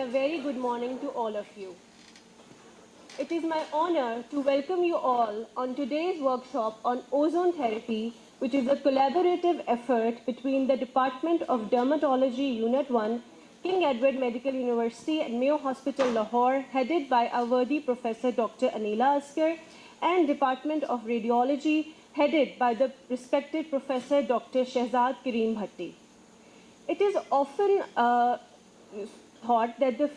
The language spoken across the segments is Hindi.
a very good morning to all of you. It is my honor to welcome you all on today's workshop on ozone therapy, which is a collaborative effort between the Department of Dermatology Unit 1, King Edward Medical University and Mayo Hospital, Lahore, headed by our worthy Professor Dr. Anila Askar, and Department of Radiology, headed by the respected Professor Dr. Shehzad Kareem Bhatti. It is often thought that the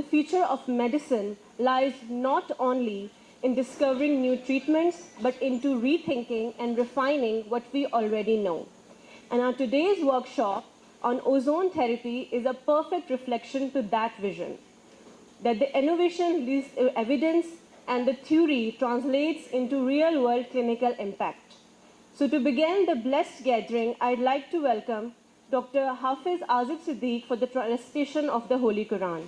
future of medicine lies not only in discovering new treatments, but into rethinking and refining what we already know. And our today's workshop on ozone therapy is a perfect reflection to that vision, that the innovation leads evidence and the theory translates into real-world clinical impact. So to begin the blessed gathering, I'd like to welcome Dr. Hafiz Azib Siddiq for the recitation of the Holy Quran.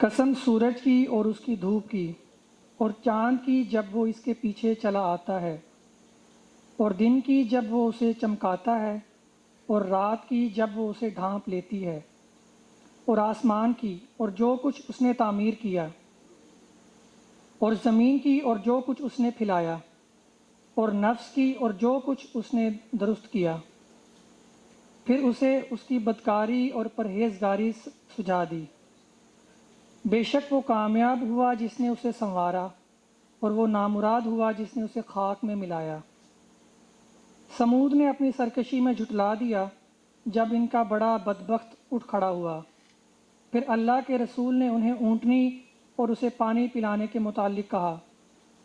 कसम सूरज की और उसकी धूप की और चाँद की जब वो इसके पीछे चला आता है और दिन की जब वो उसे चमकाता है और रात की जब वो उसे ढांप लेती है और आसमान की और जो कुछ उसने तामीर किया और ज़मीन की और जो कुछ उसने फैलाया और नफ्स की और जो कुछ उसने दुरुस्त किया, फिर उसे उसकी बदकारी और परहेजगारी सुझा दी। बेशक वो कामयाब हुआ जिसने उसे संवारा और वो नामुराद हुआ जिसने उसे खाक में मिलाया। समूद ने अपनी सरकशी में झुटला दिया जब इनका बड़ा बदबख्त उठ खड़ा हुआ। फिर अल्लाह के रसूल ने उन्हें ऊँटनी और उसे पानी पिलाने के मुतालिक कहा,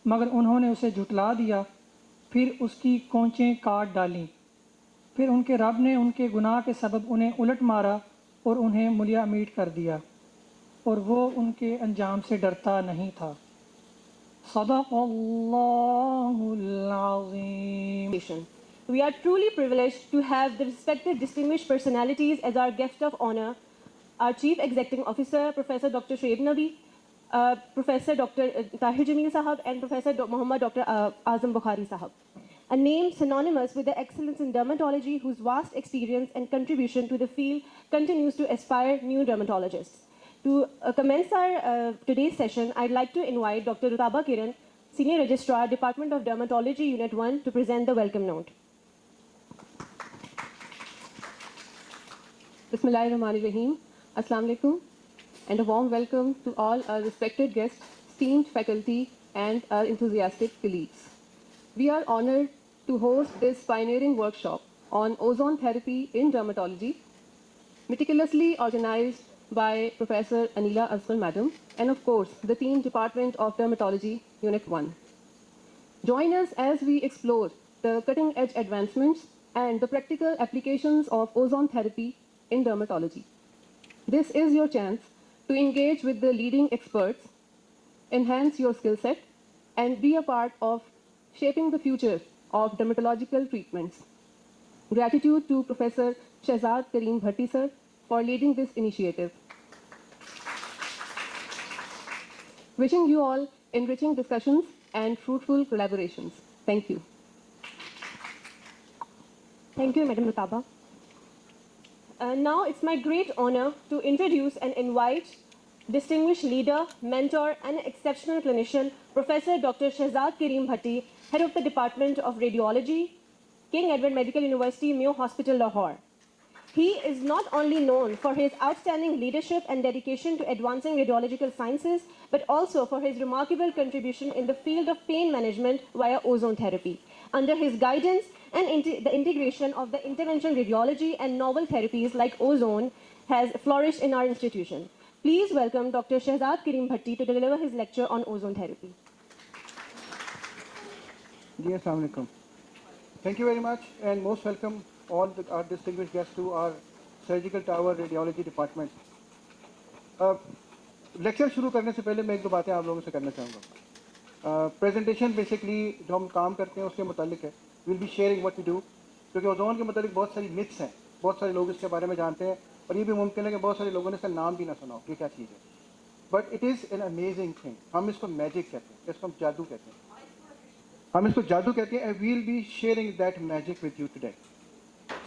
मगर उन्होंने उसे झुटला दिया। फिर उसकी कोंचें काट डालीं। फिर उनके रब ने उनके गुनाह के सबब उन्हें उलट मारा और उन्हें मुलिया मीट कर दिया, और वो उनके अंजाम से डरता नहीं था। सदक़ल्लाहुल अज़ीम। We are truly privileged to have the respected distinguished personalities as our guest of honor, our Chief Executive Officer, Professor Dr. Shoaib Nabi, Professor Dr. Tahir Jameel Sahab, and Professor Muhammad Dr. Azam Bukhari Sahab. A name synonymous with the excellence in dermatology, whose vast experience and contribution to the field continues to inspire new dermatologists. To commence our today's session, I'd like to invite Dr. Rutaba Kiran, Senior Registrar, Department of Dermatology, Unit 1, to present the welcome note. Bismillahirrahmanirrahim. Assalamu alaikum. and a warm welcome to all our respected guests, esteemed faculty, and our enthusiastic colleagues. We are honored to host this pioneering workshop on ozone therapy in dermatology, meticulously organized by Professor Anila Aswal Madam, and of course, the team Department of Dermatology, Unit 1. Join us as we explore the cutting-edge advancements and the practical applications of ozone therapy in dermatology. This is your chance to engage with the leading experts, enhance your skill set, and be a part of shaping the future of dermatological treatments. Gratitude to Professor Shehzad Karim Bhatti sir for leading this initiative. Wishing you all enriching discussions and fruitful collaborations. Thank you. Thank you, Madam Mutaba. Now it's my great honor to introduce and invite distinguished leader, mentor, and exceptional clinician, Professor Dr. Shehzad Karim Bhatti, head of the Department of Radiology, King Edward Medical University, Mayo Hospital, Lahore. He is not only known for his outstanding leadership and dedication to advancing radiological sciences, but also for his remarkable contribution in the field of pain management via ozone therapy. Under his guidance and the integration of the interventional radiology and novel therapies like ozone has flourished in our institution. Please welcome Dr. Shehzad Karim Bhatti to deliver his lecture on ozone therapy. Yes, Assalamu alaikum. Thank you very much and most welcome all our distinguished guests to our Surgical Tower Radiology Department. Lecture शुरू करने से पहले मैं एक दो बातें आप लोगों से करना चाहूँगा. प्रेजेंटेशन बेसिकली जो हम काम करते हैं उसके मुतालिक है. Will be sharing what we do, क्योंकि ओजोन के मुतालिक बहुत सारी मिथ्स हैं, बहुत सारे लोग इसके बारे में जानते हैं और ये भी मुमकिन है कि बहुत सारे लोगों ने इसका नाम भी ना सुना हो कि क्या चीज़ है. But it is an amazing thing. हम इसको मैजिक कहते हैं, इसको हम जादू कहते हैं, हम इसको जादू कहते हैं. And we'll be sharing that magic with you today.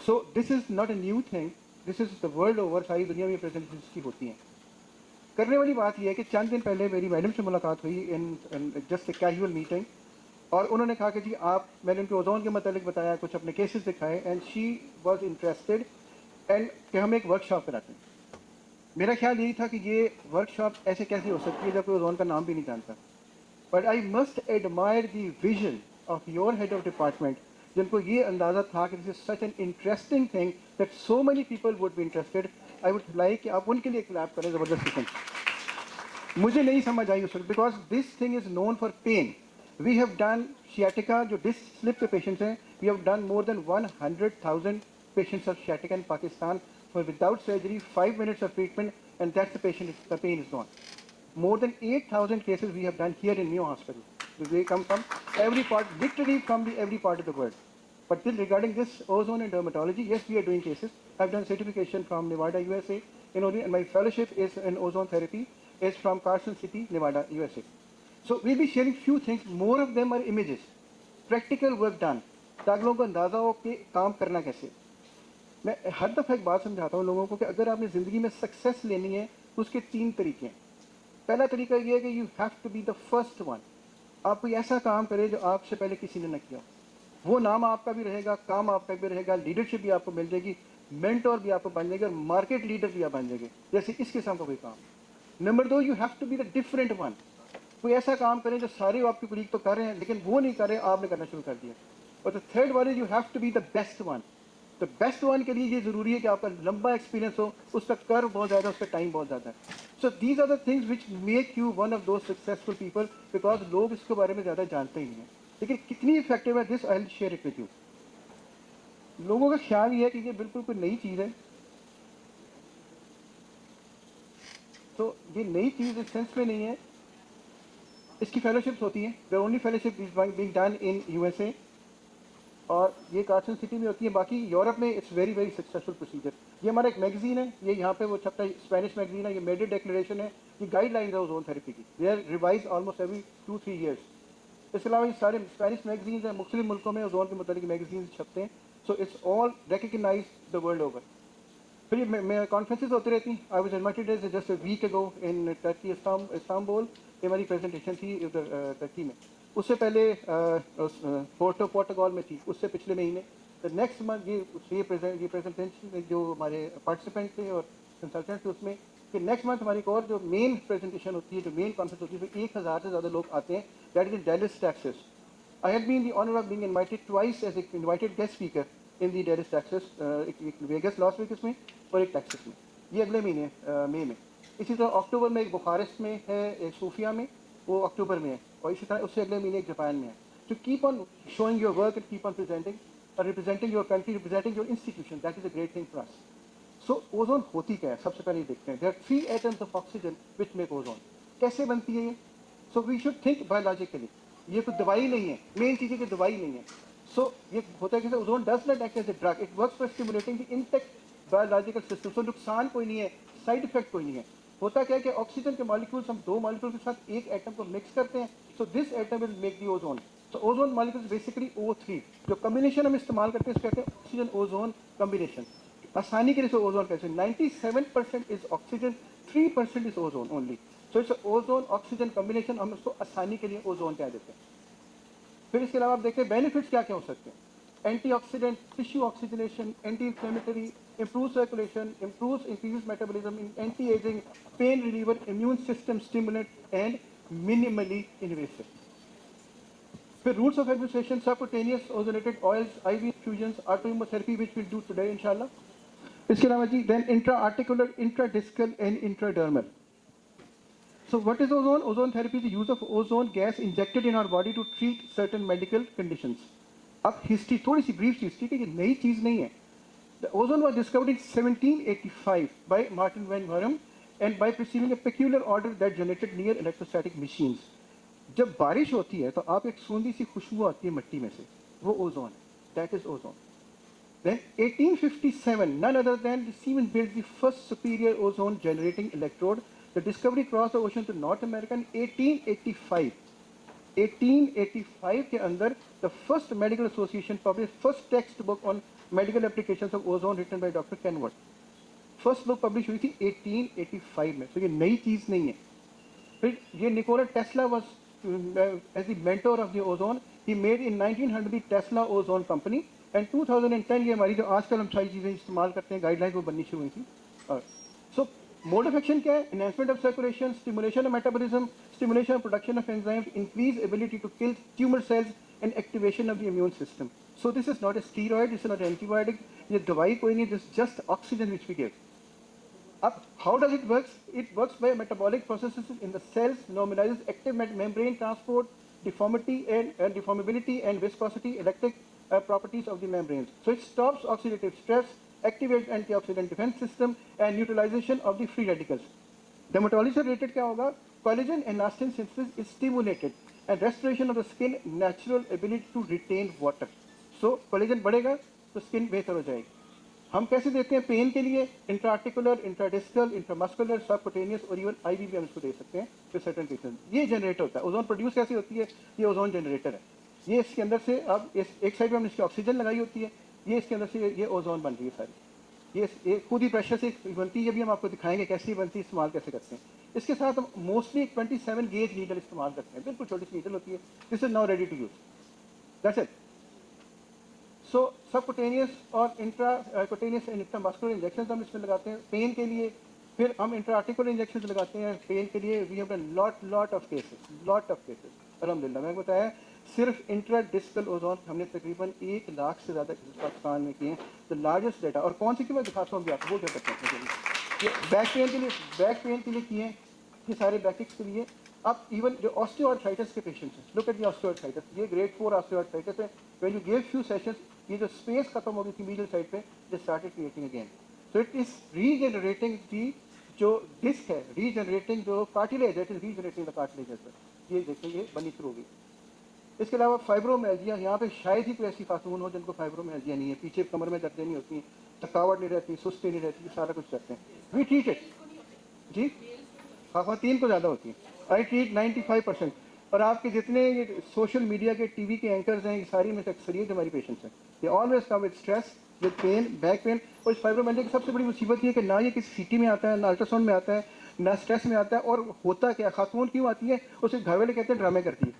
So this is not a new thing, this is the world over. सारी दुनिया में प्रेजेंटेशन की होती हैं. करने वाली बात यह है कि चंद दिन पहले मेरी मैडम से मुलाकात हुई in just a casual meeting, और उन्होंने कहा कि जी आप, मैंने उनको ओजोन के मतलब बताया, कुछ अपने केसेस दिखाए, and she was interested and कि हम एक वर्कशॉप कराते हैं. मेरा ख्याल यही था कि ये वर्कशॉप ऐसे कैसे हो सकती है जब कोई ओजोन का नाम भी नहीं जानता. But I must admire the vision of your head of department, जिनको ये अंदाज़ा था कि this is such an interesting thing that so many people would be interested. I would like कि आप उनके लिए क्लैप करें ज़बरदस्त किस्म. मुझे नहीं समझ आई उस वक्त, because this thing is known for pain. We have done sciatica, जो डिस्क स्लिप के पेशेंट्स हैं, we have done more than 100,000 patients of sciatica in Pakistan for without surgery, 5 minutes of treatment, and that's the patient, the pain is gone. More than 8,000 cases we have done here in Mayo Hospital. They come from every part, literally from every part of the world. But then regarding this ozone and dermatology, yes, we are doing cases. I've done certification from Nevada, USA, and my fellowship is in ozone therapy, is from Carson City, Nevada, USA. So we'll be sharing few things. More of them are images, practical work done, ताकि लोगों को अंदाज़ा हो कि काम करना कैसे. मैं हर दफ़ा एक बात समझाता हूँ लोगों को कि अगर आपने ज़िंदगी में सक्सेस लेनी है तो उसके 3 तरीके हैं. पहला तरीका ये है कि you have to be the first one. आप कोई ऐसा काम करें जो आपसे पहले किसी ने न किया. वो नाम आपका भी रहेगा, काम आपका भी रहेगा, लीडरशिप भी आपको मिल जाएगी, मेंटोर भी आपको बन जाएगी और मार्केट लीडर भी आप बन जाएंगे, जैसे इस किस्म का कोई काम. Number 2, you have to be the different one. कोई ऐसा काम करें जो सारे आपके कुलीग तो कर रहे हैं लेकिन वो नहीं कर रहे, आपने करना शुरू कर दिया. और the third one is you have to be the best one. तो बेस्ट वन के लिए ये ज़रूरी है कि आपका लंबा एक्सपीरियंस हो, उसका कर्व बहुत ज़्यादा, उसका टाइम बहुत ज़्यादा है. So these are the things which make you one of those successful people, because लोग इसके बारे में ज़्यादा जानते ही नहीं हैं. लेकिन कितनी इफेक्टिव है this, I will share it with you. लोगों का ख्याल ये है कि ये बिल्कुल कोई नई चीज़ है. तो ये नई चीज़ इस सेंस में नहीं है. इसकी फेलोशिप्स होती हैं. The only fellowship is being done in USA, और ये कार्सन सिटी में होती है. बाकी यूरोप में it's very very successful procedure. ये हमारा एक मैगजीन है, ये यहाँ पे वो छपता है, स्पेनिश मैगजीन है. ये मेडिड डिक्लेरेशन है, ये गाइडलाइंस है ओजोन थेरेपी की. They are revise almost every 2-3 years. इसके अलावा ये सारे स्पेनिश मैगजीन हैं, मुख्तलिफ मुल्कों में ओजोन के मुतालिक मैगजीन छपते हैं. So it's all recognise the world over. फिर मैं कॉन्फ्रेंसेज होती रहती. I was invited just a week ago in Turkey, Istanbul. ये हमारी प्रेजेंटेशन थी उधर टर्की में. उससे पहले पोर्टो पोर्टुगाल में थी, उससे पिछले महीने. द नेक्स्ट मंथ ये प्रेजेंटेशन जो हमारे पार्टिसिपेंट थे और कंसल्टेंट थे, उसमें कि नेक्स्ट मंथ हमारी एक और जो मेन प्रेजेंटेशन होती है, जो मेन कॉन्फ्रेंस होती है, उसमें 1000 से ज़्यादा लोग आते हैं, that is in Dallas Texas. I had been the honor of being invited twice as an invited guest speaker in the Dallas, Texas, एक वेगस लॉस वेगस में और एक टेक्सास में। ये अगले महीने मई में। इसी तरह अक्टूबर में एक बुखारेस्ट में है, एक सोफिया में, वो अक्टूबर में है, और इसी तरह उससे अगले महीने एक जापान में है। तो keep on showing your work and keep on presenting और representing your country, representing your institution, that is a great thing for us. So ozone होती क्या है, सबसे पहले देखते हैं। There are 3 atoms of oxygen which make ozone. कैसे बनती है ये? So we should think biologically. ये कोई दवाई नहीं है, मेन चीज़ है कि दवाई नहीं है। सो ये होता है कि ozone does not act as a drug, it works for stimulating the intact biological system. So नुकसान कोई नहीं है, साइड इफेक्ट कोई नहीं है। होता क्या है कि ऑक्सीजन के मॉलिक्यूल्स हम 2 मॉलिक्यूल के साथ एक एटम को मिक्स करते हैं, so this atom will make the ozone. So ozone molecules basically O3, जो कम्बिनेशन हम इस्तेमाल करते हैं इसको कहते हैं ऑक्सीजन ओजोन कम्बिनेशन। आसानी के लिए ओजोन कैसे 97% is oxygen, 3% is ozone only. So it's ozone oxygen combination, हम उसको आसानी के लिए ओजोन कह देते हैं। फिर इसके अलावा आप देखते हैं बेनिफिट्स क्या क्या हो सकते हैं। Antioxidant, tissue oxygenation, anti inflammatory, improve circulation, improve increase metabolism, anti ageing, pain reliever, immune system stimulant and minimally invasive. फिर routes of administration, subcutaneous ozonated oils, IV infusions, autoimmunotherapy which will do today इंशाल्लाह। इसके अलावा जी then intra articular, intradiscal and intradermal. So what is ozone? Ozone therapy is the use of ozone gas injected in our body to treat certain medical conditions. अब हिस्ट्री थोड़ी सी ब्रीफ हिस्ट्री की, ये नई चीज़ नहीं है। The ozone was discovered in 1785 by Martin van Buren and by perceiving a peculiar order that generated near electrostatic machines. जब बारिश होती है तो आप एक सूंदी सी खुशबू आती है मिट्टी में से, वो ओजोन है, that is ozone. Then 1857, none other than Siemens built the first superior ozone generating electrode. The discovery crossed the ocean to North America in 1885. 1885 के अंदर the first medical association published first textbook on medical applications of ozone written by Dr. Kenworth. First book publish हुई थी 1885 में, तो ये नई चीज़ नहीं है। फिर ये Nikola Tesla was as the mentor of the ozone. He made in 1900 the Tesla ozone company and 2010 ये हमारी जो आजकल हम सारी चीज़ें इस्तेमाल करते हैं गाइडलाइन वो बननी शुरू हुई थी। और सो मोड ऑफ एक्शन क्या है? Enhancement of circulation, stimulation of metabolism, stimulation of production of enzymes, increase ability to kill tumour cells and activation of the immune system. So this is not a steroid, this is not antibiotic, ये दवाई कोई नहीं, this just oxygen which we give. अब how does it works? It works by metabolic processes in the cells, normalizes active membrane transport, deformity and deformability and viscosity, electric properties of the membranes. So it stops oxidative stress, activates antioxidant defense system and neutralization of the free radicals. Dermatology related क्या होगा? Collagen and elastin synthesis is stimulated and restoration of the skin natural ability to retain water. So collagen बढ़ेगा तो skin बेहतर हो जाएगी। हम कैसे देते हैं पेन के लिए? इंट्राआर्टिकुलर, इंट्राडिस्कल, इंट्रामस्कुलर, सबक्यूटेनियस और इवन आईवी भी हम इसको दे सकते हैं फिर सर्टेन केसेस। ये जनरेट होता है। ओजोन प्रोड्यूस कैसे होती है? ये ओजोन जनरेटर है। ये इसके अंदर से अब इस एक साइड में हमने इसकी ऑक्सीजन लगाई होती है, ये इसके अंदर से ये ओजोन बन रही है सारी। ये खुद ही प्रेशर से बनती है, ये भी हम आपको दिखाएंगे कैसे बनती है, इस्तेमाल कैसे करते हैं। इसके साथ हम मोस्टली 27 गेज नीडल इस्तेमाल करते हैं, बिल्कुल छोटी सी नीडल होती है। This is now ready to use, that's it. So subcutaneous और इंट्राक्यूटेनियस एंड इंट्रामस्कुलर इंजेक्शन हम इसमें लगाते हैं पेन के लिए। फिर हम इंट्राआर्टिकुलर इंजेक्शन लगाते हैं पेन के लिए। We have done lot of cases अल्हम्दुलिल्लाह। मैंने बताया सिर्फ इंट्राडिस्कल ओजोन हमने तकरीबन 1 लाख से ज़्यादा पाकिस्तान में किए हैं, द लार्जेस्ट डेटा। और कौन सी की मैं दिखाता हूँ अभी आपको, वो क्या करते हैं। ये बैक पेन के लिए किए हैं, ये सारे बैकिक्स के लिए। अब इवन जो ऑस्टियोआर्थराइटिस के पेशेंट्स हैं, लुक एट द ऑस्टियोआर्थराइटिस, ये ग्रेड 4 ऑस्टियोआर्थराइटिस है। When you give few sessions, ये जो स्पेस खत्म हो गई थी मीडियल साइड पे, they started creating again. So it is regenerating the जो डिस्क है, रीजनरेटिंग जो कार्टिलेज है, it is regenerating the cartilage. ये देखिए ये बनी शुरू हो गई। इसके अलावा फाइब्रोमियाल्जिया, यहाँ पे शायद ही कोई ऐसी खातून हो जिनको फाइब्रोमियाल्जिया नहीं है, पीछे कमर में दर्दें नहीं होती, थकावट नहीं रहती, सुस्ती नहीं रहती, सारा कुछ करते हैं। वी ट्रीट इट जी, ख़वातीन को ज़्यादा होती है। I treat 95%। और आपके जितने ये सोशल मीडिया के टीवी के एंकर्स हैं, ये सारी में से अक्सरियत हमारी पेशेंट्स हैं। They always come with stress, with pain, back pain. और इस फाइब्रोमियाल्जिया की सबसे बड़ी मुसीबत ये है कि ना ये किसी सीटी में आता है, ना अल्ट्रासाउंड में आता है, ना स्ट्रेस में आता है। और होता क्या, खातून क्यों आती है? उसे घर वाले कहते हैं ड्रामे करती है,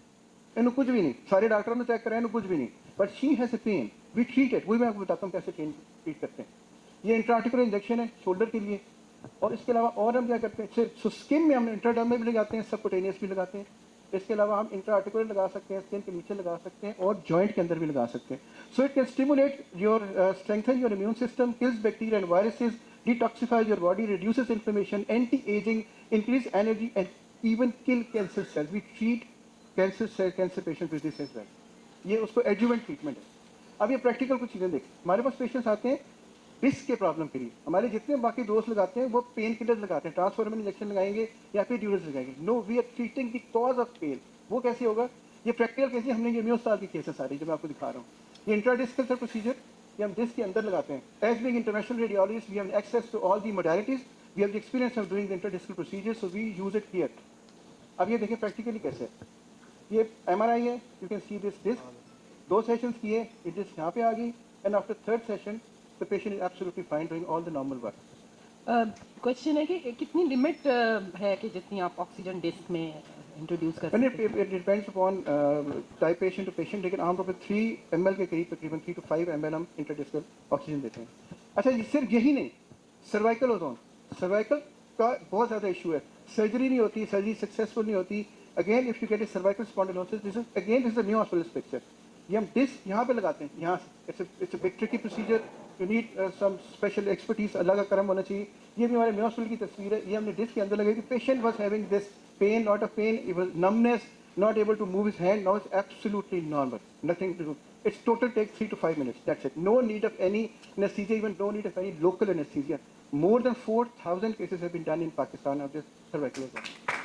इन्हें कुछ भी नहीं, सारे डॉक्टरों ने चेक कराया, इन्हें कुछ भी नहीं, but she has a pain, we treat it. वही मैं आपको बताता हूँ कैसे ट्रीट करते हैं। ये इंट्राआर्टिकुलर इंजेक्शन है शोल्डर के लिए, और इसके अलावा और हम क्या करते हैं, सिर्फ स्किन में हम इंट्राडर्मल भी लगाते हैं, सबकुटेनियस भी लगाते हैं। इसके अलावा हम इंट्रा आर्टिकुलर लगा सकते हैं, स्किन के नीचे लगा सकते हैं और जॉइंट के अंदर भी लगा सकते हैं। So it can stimulate your strengthen your immune system, kills bacteria and viruses, detoxifies your body, reduces inflammation, anti ageing, increase energy and even kill cancer cells. We treat cancer patient with this as well. ये उसको एडजुवेंट ट्रीटमेंट है। अब ये प्रैक्टिकल कुछ चीज़ें देखें, हमारे पास पेशेंट्स आते हैं डिस्क के प्रॉब्लम के लिए। हमारे जितने बाकी दोस्त लगाते हैं वो पेन किलर लगाते हैं, ट्रांसफॉर्मर इंजेक्शन लगाएंगे या फिर ड्यूरस लगाएंगे। No, we are treating the cause of pain. वो कैसे होगा? ये प्रैक्टिकल कैसे, हमने ये म्योस्टार की केसेस सारी जो मैं आपको दिखा रहा हूँ। ये इंट्राडिस्कल प्रोसीजर ये हम डिस्क के अंदर लगाते हैं। As being international radiologist we have access to all the modalities, we have the experience of doing the intradiscal procedure, so we use it here. अब ये देखें प्रैक्टिकली कैसे है। ये MRI है, you can see this disc. 2 sessions किए, ये डिस्क यहाँ पे आ गई and after 3rd session the patient is absolutely fine doing all the normal work. Question है कि कितनी लिमिट है कि जितनी आप ऑक्सीजन डिस्क में इंट्रोड्यूस कर When सकते हैं? it depends upon type patient to patient, लेकिन आमतौर पर 3 ml के करीब तकरीबन 3 to 5 ml हम इंट्राडिस्कल ऑक्सीजन देते हैं। अच्छा, ये सिर्फ यही नहीं, सर्वाइकल ओजोन, सर्वाइकल का बहुत ज़्यादा इशू है। सर्जरी नहीं होती, सर्जरी सक्सेसफुल नहीं होती। Again if you get a cervical spondylosis, this is again this is a new hospital picture. ये हम डिस्क यहाँ पे लगाते हैं, यहाँ से। It's a big tricky procedure, you need some special expertise, अल्लाह का करम होना चाहिए। ये भी हमारे हॉस्पिटल की तस्वीर है। ये हमने डिस्क के अंदर लगाई कि patient was having this pain, not a pain, it was numbness, not able to move his hand, now it's absolutely normal, nothing to do. It's total take 3 to 5 minutes, that's it. No need of any anesthesia, even no need of any local anesthesia. More than 4,000 cases have been done in Pakistan of this cervical osteoarthritis.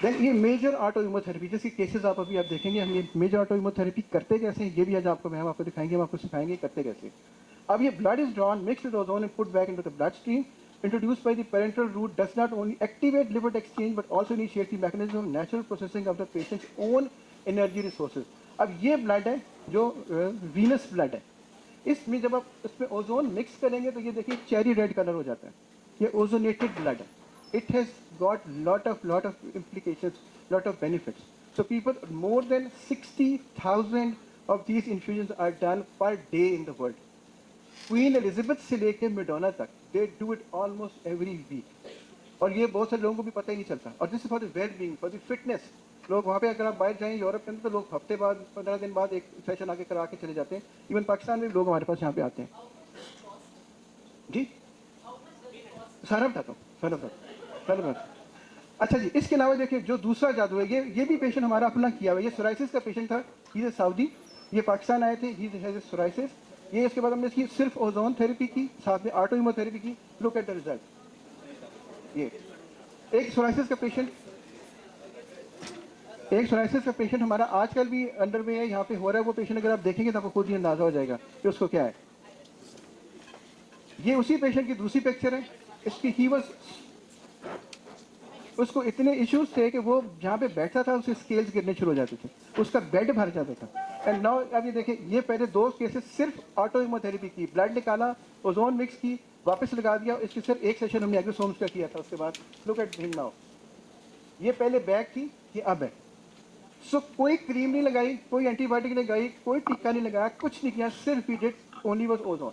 Then ये मेजर ऑटो इम्यूनोथेरेपी जैसे केसेस आप अभी आप देखेंगे, हम ये मेजर ऑटो इम्यूनोथेरेपी करते कैसे हैं, ये भी आज आपको मैम आपको दिखाएंगे, हम आपको सिखाएंगे करते कैसे। अब ये blood is drawn, mixed with ozone and put back into the blood stream, introduced by the parenteral route, does not only activate liver exchange but also initiates the mechanism of natural processing of the patient's own energy resources. अब ये ब्लड है जो वीनस ब्लड है, इसमें जब आप इसमें ओजोन मिक्स करेंगे तो ये देखिए चेरी रेड कलर हो जाता है। ये ओजोनेटेड ब्लड है। It has got lot of implications, lot of benefits. So people, more than 60,000 of these infusions are done per day in the world. Queen Elizabeth से लेके मेडोना तक, they do it almost every week. और ये बहुत सारे लोगों को भी पता ही नहीं चलता। और this is for the well being, for the fitness. लोग वहाँ पे अगर आप बाहर जाएं यूरोप के अंदर तो लोग हफ्ते बाद 15 दिन बाद एक सेशन आके करा के चले जाते हैं। इवन पाकिस्तान में भी लोग हमारे पास यहाँ पे आते हैं। जी सारा बताता हूँ। अच्छा जी, इसके अलावा देखिए जो दूसरा जादू है, ये भी पेशेंट हमारा अपना किया हुआ है। ये सोराइसिस का पेशेंट था, ये सऊदी, ये पाकिस्तान आए थे, ही हैज सोराइसिस। ये इसके बाद हमने इसकी सिर्फ ओजोन थेरेपी की, साथ में ऑटो इम्यूनोथेरेपी की। Look at the result. ये एक सोराइसिस का पेशेंट हमारा आजकल भी अंडर में है, यहाँ पे हो रहा है। वो पेशेंट अगर आप देखेंगे तो आपको खुद ही अंदाजा हो जाएगा कि उसको क्या है। ये उसी पेशेंट की दूसरी पिक्चर है। इसकी उसको इतने इश्यूज थे कि वो जहाँ पे बैठता था उसके स्केल्स गिरने शुरू हो जाते थे, उसका बेड भर जाता था। एंड नाउ अब ये देखें, ये पहले 2 केसेस सिर्फ ऑटो इम्यूनोथेरेपी की, ब्लड निकाला, ओजोन मिक्स की, वापस लगा दिया। इसकी सिर्फ एक सेशन हमने एग्जोसोम्स का किया था। उसके बाद लुक एट हिम नाउ। ये पहले बैक थी, ये अब है। सो कोई क्रीम नहीं लगाई, कोई एंटीबायोटिक नहीं लगाई, कोई टीका नहीं लगाया, कुछ नहीं किया, सिर्फ he did only was ozone.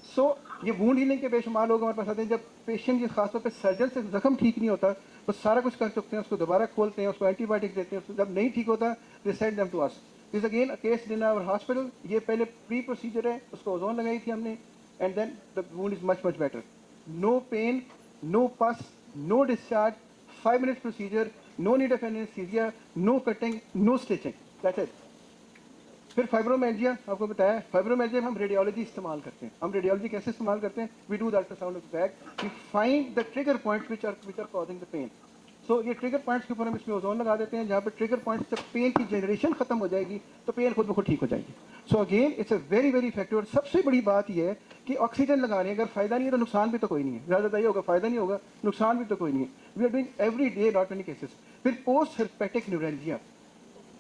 So ये वूंड हीलिंग के बेशुमार लोग हमारे पास आते हैं। जब पेशेंट ये खासतौर पर सर्जन से जख्म ठीक नहीं होता, वो सारा कुछ कर चुकते हैं, उसको दोबारा खोलते हैं, उसको एंटीबायोटिक देते हैं, जब नहीं ठीक होता they send them to us. This again a case in our hospital. ये पहले प्री प्रोसीजर है, उसको ओजोन लगाई थी हमने, and then the wound is much better. No pain, no pus, no discharge, 5 minute procedure, no need of anesthesia, no cutting, no stitching, that's it. फिर फाइब्रोमेल्जिया आपको बताया, फाइब्रोमेल्जिया में हम रेडियोलॉजी इस्तेमाल करते हैं। हम रेडियोलॉजी कैसे इस्तेमाल करते हैं? We do the ultrasound of the back, we find the trigger points which are causing the pain. So ये ट्रिगर पॉइंट्स के ऊपर हम इसमें ओजोन लगा देते हैं, जहाँ पर ट्रिगर पॉइंट्स जब पेन की जनरेशन खत्म हो जाएगी तो पेन खुद ब खुद ठीक हो जाएगी। So again it's a very very effective. और सबसे बड़ी बात यह है कि ऑक्सीजन लगा रहे हैं, अगर फायदा नहीं है तो नुकसान भी तो कोई नहीं है। ज़्यादा ये होगा, फायदा नहीं होगा, नुकसान भी तो कोई नहीं है। We are doing every day not many cases. फिर पोस्ट हेपेटिक न्यूरल्जिया,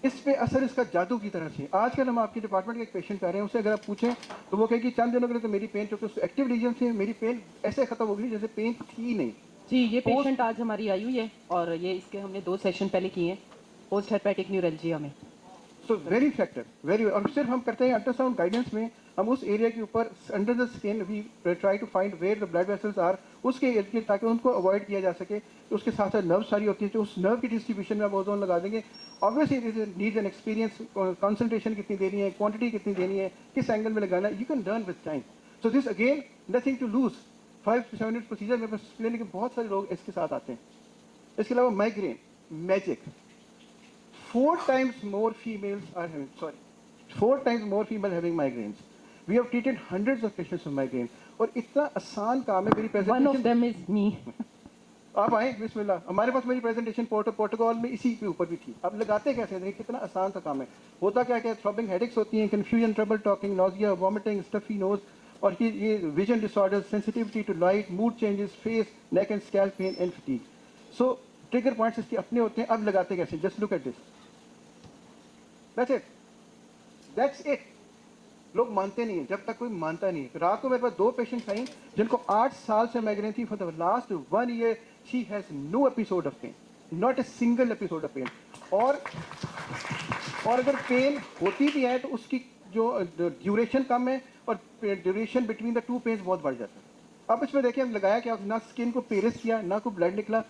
इस पे असर इसका जादू की तरह से। आजकल हम आपके डिपार्टमेंट के एक पेशेंट कर रहे हैं, उससे अगर आप पूछें तो वो कहेगी चंद दिनों के लिए तो मेरी पेन, क्योंकि उसको एक्टिव रीजन से मेरी पेन ऐसे खत्म हो गई जैसे पेन थी नहीं। जी, ये पेशेंट आज हमारी आई हुई है और ये इसके हमने 2 सेशन पहले किए हैं पोस्ट हेपेटिक न्यूरल्जिया में। So very effective, very. और सिर्फ हम करते हैं अल्ट्रासाउंड गाइडेंस में हम उस एरिया के ऊपर under the skin we try to find where the blood vessels are, उसके इर्द गिर्द, ताकि उनको अवॉइड किया जा सके। उसके साथ साथ नर्व सारी होती है, तो उस नर्व की डिस्ट्रीब्यूशन में आप ओजोन लगा देंगे। Obviously it needs an experience, concentration कितनी देनी है, क्वांटिटी कितनी देनी है, किस एंगल में लगाना है, you can learn with time. So this again nothing to lose, 5 to 7 minute procedure में बस लेने के बहुत सारे लोग इसके साथ आते हैं। इसके अलावा migraine magic, 4 times more females are having, 4 times more female having migraines. We have treated hundreds of patients with migraine. और इतना आसान काम है मेरी One of presentation. them is me. आप आए बिस्मिल्लाह, हमारे पास मेरी प्रेजेंटेशन प्रोटोकॉल में इसी के ऊपर भी थी। अब लगाते कैसे हैं, कितना आसान सा काम है। होता क्या क्या, थ्रॉबिंग हेडेक्स होती हैं, confusion, trouble talking, nausea, vomiting, stuffy nose, और ये vision disorder, sensitivity to light, mood changes, face, neck and scalp pain and fatigue. So trigger points इसके अपने होते हैं। अब लगाते कैसे, just look at this, that's it, that's it. लोग मानते नहीं है, जब तक कोई मानता नहीं है। रात को मेरे पास 2 पेशेंट्स आई जिनको 8 साल से माइग्रेन थी। For the last 1 year she has no episode of pain, not a single episode of pain. और अगर पेन होती भी है तो उसकी जो ड्यूरेशन कम है, और ड्यूरेशन बिटवीन द 2 पेन्स बहुत बढ़ जाता है। अब इसमें देखिए हम लगाया क्या, ना स्किन को पेरिस किया, ना कोई ब्लड निकला।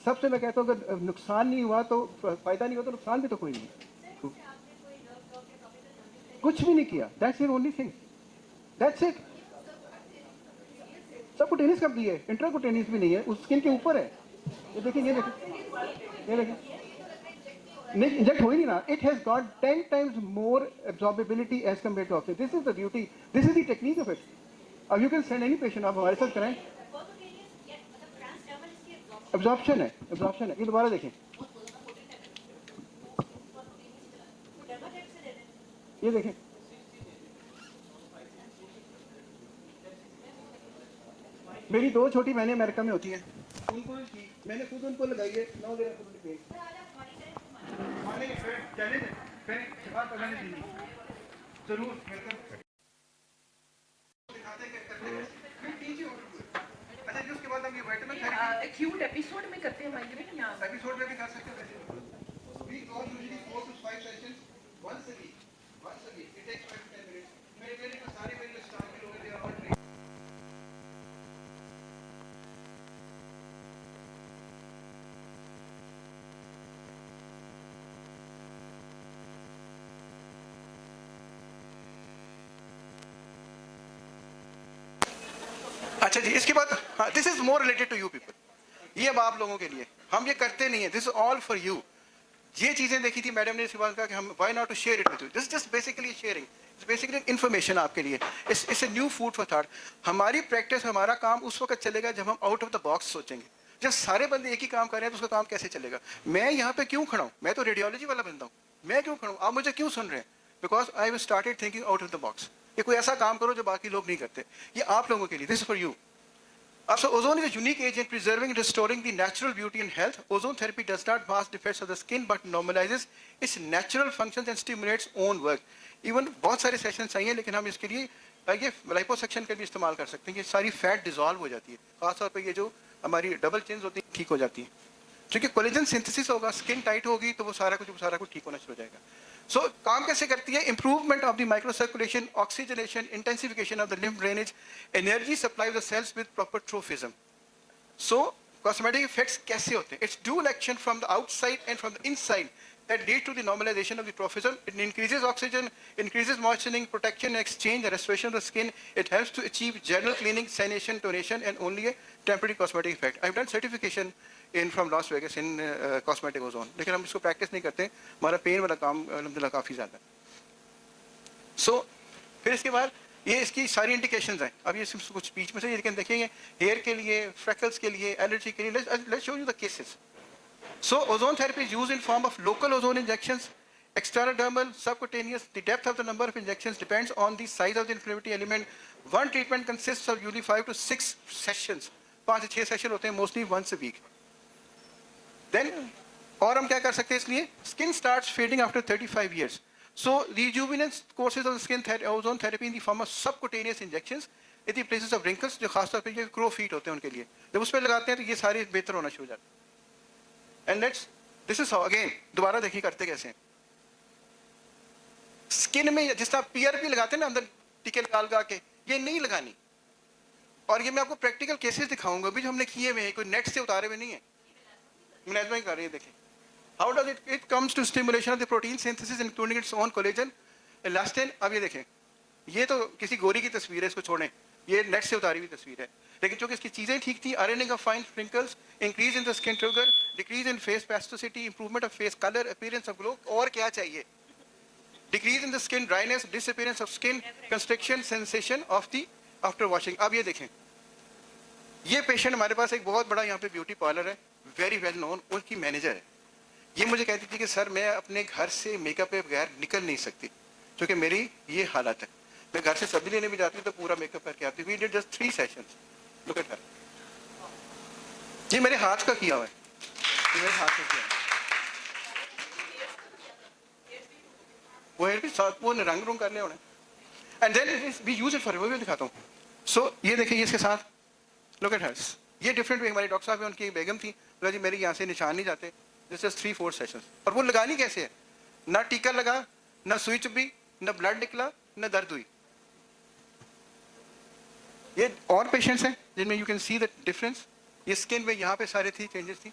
सबसे मैं कहता हूँ अगर नुकसान नहीं हुआ तो फायदा नहीं हुआ, तो नुकसान भी तो कोई नहीं, कुछ भी नहीं किया। That's it, only thing, that's it. Subcutaneous कब दी है, इंट्राकुटेनियस भी नहीं है, उस स्किन के ऊपर है। ये देखिए, ये देखिए, ये देखिए, नहीं इंजेक्ट हो ही नहीं ना। It has got 10 times more absorbability as compared to oxygen. This is the beauty, this is the technique of it. अब you can send any patient, आप हमारे साथ कराएं। एब्जॉर्प्शन है, एब्जॉर्प्शन है। ये दोबारा देखें, ये देखें, मेरी 2 छोटी बहनें अमेरिका में होती हैं, उनको मैंने खुद उनको लगाई है। नो देयर खुद पे माने चले फिर बात करने दी जरूर दिखाते करते फिर टीच यू। अच्छा जी, उसके बाद हम ये विटामिन थेरेपी एक्यूट एपिसोड में करते हैं माइग्रेन या एपिसोड में भी कर सकते हैं। We go usually 4 to 5 sessions once a week, it takes 5 to 10 minutes। मेरे क्लिनिक में सारे मेरे स्टाफ के लोग हैं, और अच्छा जी, इसके बाद हाँ, this is more related to you people. ये अब आप लोगों के लिए, हम ये करते नहीं है, this is all for you. ये चीजें देखी थी मैडम ने, इसके बाद कहा कि हम why not to share it with you. This just basically sharing, it's basically information आपके लिए। It's a new food for thought. हमारी प्रैक्टिस, हमारा काम उस वक्त चलेगा जब हम आउट ऑफ द बॉक्स सोचेंगे। जब सारे बंदे एक ही काम कर रहे हैं तो उसका काम कैसे चलेगा। मैं यहाँ पे क्यों खड़ा हूँ, मैं तो रेडियोलॉजी वाला बंदा हूँ, मैं क्यों खड़ा हूँ, आप मुझे क्यों सुन रहे हैं, because I have started thinking out of the box. ये कोई ऐसा काम करो जो बाकी लोग नहीं करते, ये आप लोगों के लिए, this for you. So ozone is a unique agent preserving and restoring the natural beauty and health. Ozone therapy does not mask defects of the skin but normalizes its natural functions and stimulates own work. Even बहुत सारे सेशंस चाहिए, लेकिन हम इसके लिए ये लाइपोसक्शन का भी इस्तेमाल कर सकते हैं। ये सारी फैट डिजॉल्व हो जाती है, खासतौर पे ये जो हमारी डबल चिन्स होती है ठीक हो जाती है, क्योंकि कोलेजन सिंथेसिस होगा, स्किन टाइट होगी तो वो सारा कुछ ठीक होना शुरू हो जाएगा। सो काम कैसे करती है, improvement of the micro circulation, oxygenation, intensification of the lymph drainage, energy supply of the cells with proper trophism. So cosmetic effects कैसे होते हैं, it's dual action from the outside and from the inside that lead to the normalization of the trophism. It increases oxygen, increases moistening, protection, exchange, and restoration of the skin. It helps to achieve general cleaning, sanation, tonation, and only a temporary cosmetic effect. I've done certification from Las Vegas in cosmetic ozone. लेकिन हम इसको practice नहीं करते, हमारा पेन वाला काम अल्हम्दुलिल्लाह काफ़ी ज़्यादा है। So फिर इसके बाद ये इसकी सारी इंडिकेशंस हैं। अब ये सिर्फ कुछ बीच में से ये देखेंगे, हेयर के लिए, फ्रेकल्स के लिए, एलर्जी के लिए। Let's show you the cases. So ozone therapy is used in form of local ozone injections, extradermal, subcutaneous. The depth of the number of injections depends on the size of the inflammatory element. One treatment consists of usually 5 to 6 sessions. 5 से 6 सेशन होते हैं, mostly once a week. Then और हम क्या कर सकते हैं इसलिए, skin starts fading after 35 years. So rejuvenance courses of the skin ozone therapy in the form of subcutaneous injections in the places of wrinkles, जो खासतौर पे ये क्रो फीट होते हैं उनके लिए, जब उस पर लगाते हैं तो ये सारे बेहतर होना शुरू हो जाते हैं। And this is how again, दोबारा देखिए करते कैसे हैं। स्किन में जिस तरह PRP लगाते हैं ना, अंदर टीके लगा के, ये नहीं लगानी। और ये मैं आपको प्रैक्टिकल केसेस दिखाऊंगा भी जो हमने किए हुए हैं, कोई नेट से उतारे हुए नहीं है, मुलाजमा ही कर रही है। देखिए how does it comes to stimulation of the protein synthesis including its own collagen elastin. अब ये देखें, ये तो किसी गोरी की तस्वीर है, इसको छोड़ें, ये नेट से उतारी हुई तस्वीर है, लेकिन चूंकि इसकी चीजें ठीक थी, ironing of fine sprinkles, increase in the skin trigger, decrease in face pastosity, improvement of face colour, appearance of glow, और क्या चाहिए, decrease in the skin dryness, disappearance of skin constriction, sensation of the after washing. अब ये देखें, ये पेशेंट हमारे पास एक बहुत बड़ा यहाँ पे ब्यूटी पार्लर है, वेरी वेल नोन, उनकी मैनेजर है। ये मुझे कहती थी कि सर मैं अपने घर से मेकअप के बगैर निकल नहीं सकती क्योंकि मेरी ये हालत है, मैं घर से सब्जी लेने भी जाती हूँ तो पूरा मेकअप करके आती हूँ। We did just 3 sessions, look at her. ये मेरे हाथ का किया हुआ है, ये मेरे हाथ का किया है। वो है भी साथ वो रंग रूंग करने होने, and then we use it for, वो भी दिखाता हूँ। सो ये देखिए, ये इसके साथ, लुक एट हर्स, ये डिफरेंट वे। हमारे डॉक्टर साहब है, उनकी बेगम थी, बोला जी मेरे यहाँ से निशान नहीं जाते, दिस इज 3-4 सेशंस। और वो लगानी कैसे है, ना टीका लगा, ना सुई चुभी, ना ब्लड निकला, ना दर्द हुई। ये और पेशेंट्स हैं जिनमें you can see the difference, ये स्किन में यहाँ पे सारे थी चेंजेस थी।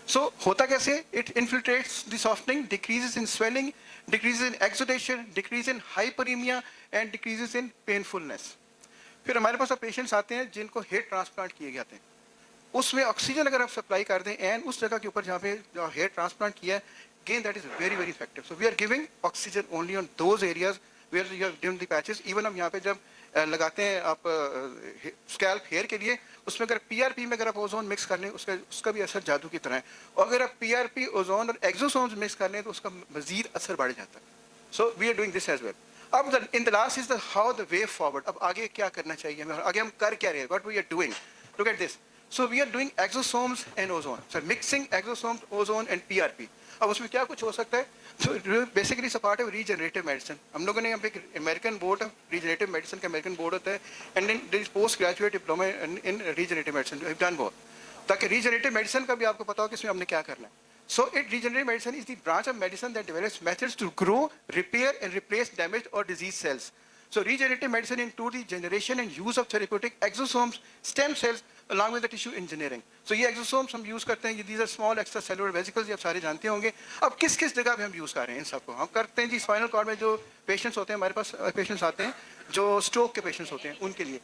सो होता कैसे, it infiltrates the softening, decreases in swelling, decreases in exudation, decrease in hyperaemia and decreases in painfulness. फिर हमारे पास अब पेशेंट्स आते हैं जिनको हेयर ट्रांसप्लांट किए जाते हैं, उसमें ऑक्सीजन अगर आप सप्लाई कर दें एंड उस जगह के ऊपर जहाँ पे हेयर ट्रांसप्लांट किया है, again that is very very effective. So we are giving oxygen only on those areas where you have given the patches. Even हम यहाँ पे जब लगाते हैं आप स्कैल्प हेयर के लिए, उसमें अगर PRP में अगर आप ओजोन मिक्स कर लें, उसका भी असर जादू की तरह है। और अगर आप PRP, ओजोन और एक्सोसोम्स मिक्स कर लें तो उसका मजीद असर बढ़ जाता है। So we are doing this as well. अब in the last is the how the way forward. अब आगे क्या करना चाहिए हमें, आगे हम कर क्या रहे हैं, what we are doing. Look at this. So we are doing exosomes and ozone. So mixing exosomes, ozone and PRP. अब उसमें क्या कुछ हो सकता है, so basically it's a part of regenerative medicine. हम लोगों ने यहाँ पे American board of regenerative medicine का अमेरिकन बोर्ड होता है, and then there is post graduate diploma in regenerative medicine, we have done both, ताकि रिजेनरेटिव मेडिसिन का भी आपको पता हो कि इसमें हमने क्या करना है। So it regenerative medicine is the branch of medicine that develops methods to grow, repair and replace damaged or diseased cells. So regenerative medicine includes the generation and use of therapeutic exosomes, stem cells, along with the tissue engineering. So ये exosomes हम use करते हैं, these are small extracellular vesicles, ये आप सारे जानते होंगे। अब किस किस जगह पे हम use कर रहे हैं इन सबको, हम करते हैं जी स्पाइनल कॉर्ड में, जो पेशेंट्स होते हैं हमारे पास, पेशेंट्स आते हैं जो स्ट्रोक के पेशेंट्स होते हैं उनके लिए।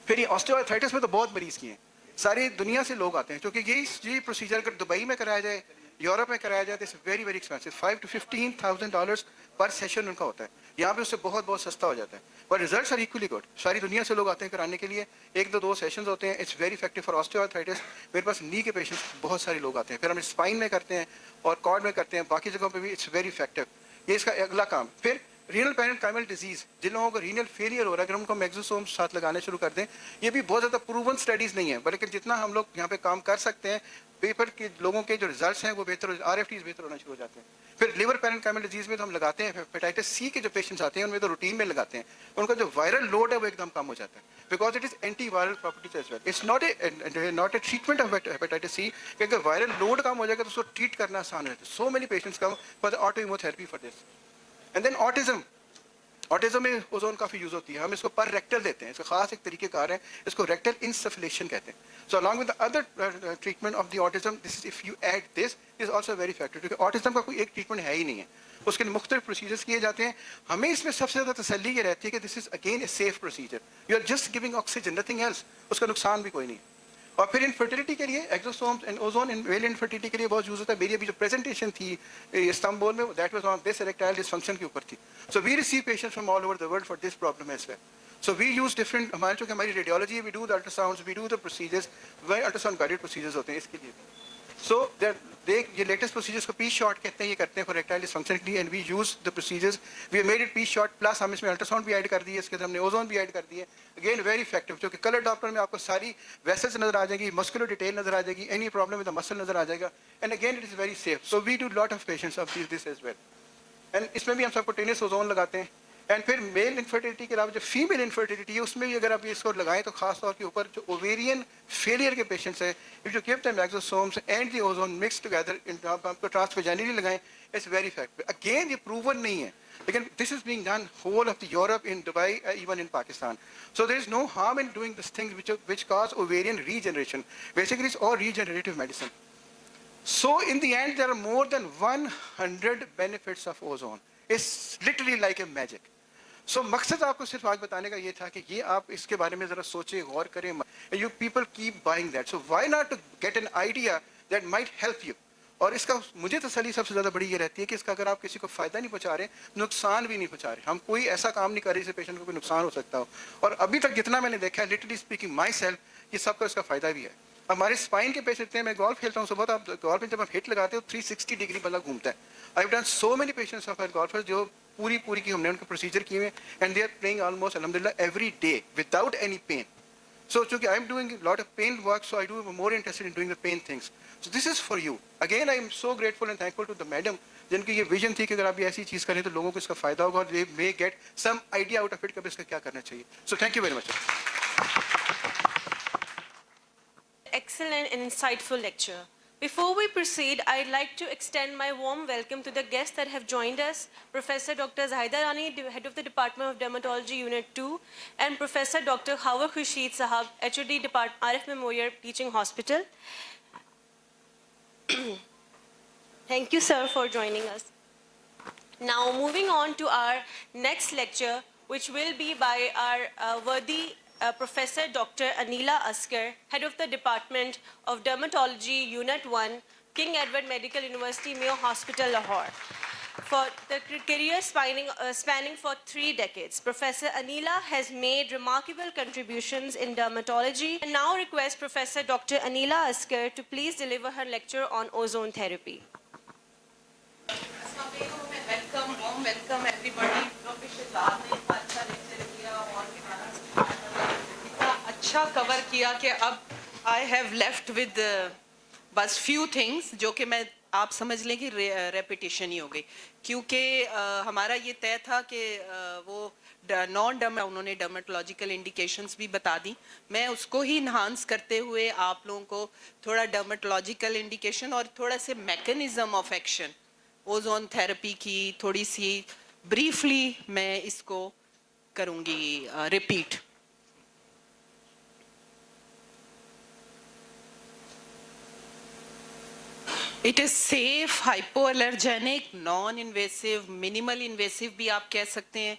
फिर ये ऑस्टियोआर्थराइटिस में तो बहुत मरीज किए हैं, सारी दुनिया से लोग आते हैं, क्योंकि ये प्रोसीजर अगर दुबई में कराया जाए, यूरोप में कराया जाए तो it's very very expensive, $5,000 to $15,000 पर सेशन उनका होता है। यहाँ पे उससे बहुत बहुत सस्ता हो जाता है, पर रिजल्ट्स आर इक्वली गुड। सारी दुनिया से लोग आते हैं कराने के लिए, 1-2 सेशंस होते हैं, it's very effective for osteoarthritis. मेरे पास नी के पेशेंट्स बहुत सारे लोग आते हैं, फिर हम स्पाइन में करते हैं और कॉर्ड में करते हैं, बाकी जगहों पर भी इट्स वेरी इफेक्टिव। ये इसका अगला काम। फिर रीनल पैरेन्काइमल डिजीज, जिन लोगों को रीनल फेलियर हो रहा है, अगर उनको एक्सोसोम्स साथ लगाने शुरू कर दें, ये भी बहुत ज़्यादा प्रूवन स्टडीज़ नहीं है, बल्कि जितना हम लोग यहाँ पे काम कर सकते हैं, पेपर के लोगों के जो रिजल्ट्स हैं वो बेहतर, RFTs बेहतर होना शुरू हो जाते हैं। फिर लिवर पैरेन्काइमल डिजीज में तो हम लगाते हैं, हेपेटाइटिस C के जो पेशेंट्स आते हैं उनमें तो रूटीन में लगाते हैं, उनका जो वायरल लोड है वो एकदम कम हो जाता है, because it is anti viral properties as well. It's not a treatment of hepatitis C, क्योंकि वायरल लोड कम हो जाएगा तो उसको ट्रीट करना आसान हो जाता है। So many patients come for the autoimmunotherapy for this. And then autism में ओजोन काफ़ी यूज़ होती है, हम इसको पर रेक्टल देते हैं, इसका खास एक तरीके कार है, इसको रेक्टल इंसफलेशन कहते हैं। So along with the other treatment of the autism, this is if you add this is also very effective, क्योंकि ऑटिज्म का कोई एक ट्रीटमेंट है ही नहीं है, उसके लिए मुख्तलिफ प्रोसीजर्स किए जाते हैं। हमें इसमें सबसे ज़्यादा तसल्ली ये रहती है कि this is again a safe procedure, you are just giving oxygen, nothing else, उसका नुकसान भी कोई नहीं। और फिर इनफर्टिलिटी के लिए exosomes and ozone in male infertility के लिए बहुत यूज होता है। मेरी अभी जो प्रेजेंटेशन थी इस्तांबुल में, that was on this erectile dysfunction के ऊपर थी। So we receive patients from all over the world for this problem as well. So we use different, हमारे चूँकि हमारी radiology, we do the ultrasounds, we do the procedures, वही अल्ट्रासाउंड गाइडेड प्रोसीजर्स होते हैं इसके लिए। सो ये लेटेस्ट प्रोसीजर्स को पी शॉट कहते हैं, ये करते हैं फॉर इरेक्टाइल डिसफंक्शन के लिए, and we use the procedures, we made it P shot, plus हम इसमें अल्ट्रासाउंड भी ऐड कर दिए, इसके अंदर हमने ओजोन भी ऐड कर दिए। अगेन वेरी इफेक्टिव, क्योंकि कलर डॉप्लर में आपको सारी वेसल्स नजर आ जाएगी, मस्कुलर डिटेल नजर आ जाएगी, any problem with the muscle नजर आ जाएगा, and again it is very safe. So we do lot of patients of this as well, and इसमें भी हम सबकुटेनियस ओजोन लगाते हैं। एंड फिर मेल इनफर्टिलिटी के अलावा जो फीमेल इनफर्टिलिटी है उसमें भी अगर आप इसको लगाएं तो खास तौर के ऊपर जो ओवेरियन फेलियर के पेशेंट्स हैं, if you give them exosomes and the ozone mix together, आपको ट्रांसवेजाइनली लगाएं, इट्स वेरी इफेक्टिव। अगेन ये प्रूवन नहीं है, Again, this is being done whole of the Europe, in Dubai, even in Pakistan. So there is no harm in doing these things which cause ovarian regeneration. Basically, it's all regenerative medicine. So in the end, there are more than 100 benefits of ozone. It's literally like a magic. So मकसद आपको सिर्फ आज बताने का ये था कि ये आप इसके बारे में ज़रा सोचें, गौर करें. You people keep buying that. So why not to get an idea that might help you? और इसका मुझे तसल्ली सबसे ज़्यादा बड़ी ये रहती है कि इसका अगर आप किसी को फ़ायदा नहीं पहुँचा रहे, नुकसान भी नहीं पहुँचा रहे. हम कोई ऐसा काम नहीं कर रहे जिससे पेशेंट को कोई नुकसान हो सकता हो. और अभी तक जितना मैंने देखा है, लिटरली स्पीकिंग माई सेल्फ, ये सबका इसका फ़ायदा भी है. हमारे स्पाइन के पेशेंट हैं, मैं गोल्फ खेलता हूँ सुबह, आप गोल्फ में जब आप हिट लगाते हो 360 डिग्री बंदा घूमता है. I have done so many patients of golfers जो पूरी की हमने उनके प्रोसीजर किए हैं, and they are playing almost अल्हम्दुलिल्लाह every day without any pain. So, चूँकि I am doing lot of pain work, so I do more interested in doing the pain things. So this is for you. Again, I am so grateful and thankful to the madam जिनकी ये विजन थी कि अगर आप ये ऐसी चीज़ करें तो लोगों को इसका फ़ायदा होगा और they may get some idea out of it कि अब इसका क्या करना चाहिए. So thank you very much. Excellent and insightful lecture. Before we proceed, I'd like to extend my warm welcome to the guests that have joined us, Professor Dr. Zahida Rani, Head of the Department of Dermatology Unit 2, and Professor Dr. Hawar Khurshid Sahab, HOD Department, Arif Memorial Teaching Hospital. Thank you, sir, for joining us. Now, moving on to our next lecture, which will be by our worthy Professor Dr. Anila Askar, Head of the Department of Dermatology, Unit 1, King Edward Medical University, Mayo Hospital, Lahore. For the career spanning for 3 decades, Professor Anila has made remarkable contributions in dermatology, and now request Professor Dr. Anila Askar to please deliver her lecture on ozone therapy. Warm welcome everybody. अच्छा कवर किया कि अब I have left with बस few things जो कि मैं आप समझ लें कि रेपिटेशन ही हो गई, क्योंकि हमारा ये तय था कि वो उन्होंने डर्मेटोलॉजिकल इंडिकेशंस भी बता दी. मैं उसको ही इन्हांस करते हुए आप लोगों को थोड़ा डर्मेटोलॉजिकल इंडिकेशन और थोड़ा से mechanism of action ozone therapy की थोड़ी सी ब्रीफली मैं इसको करूँगी repeat. It is safe, hypoallergenic, non-invasive, minimal invasive भी आप कह सकते हैं.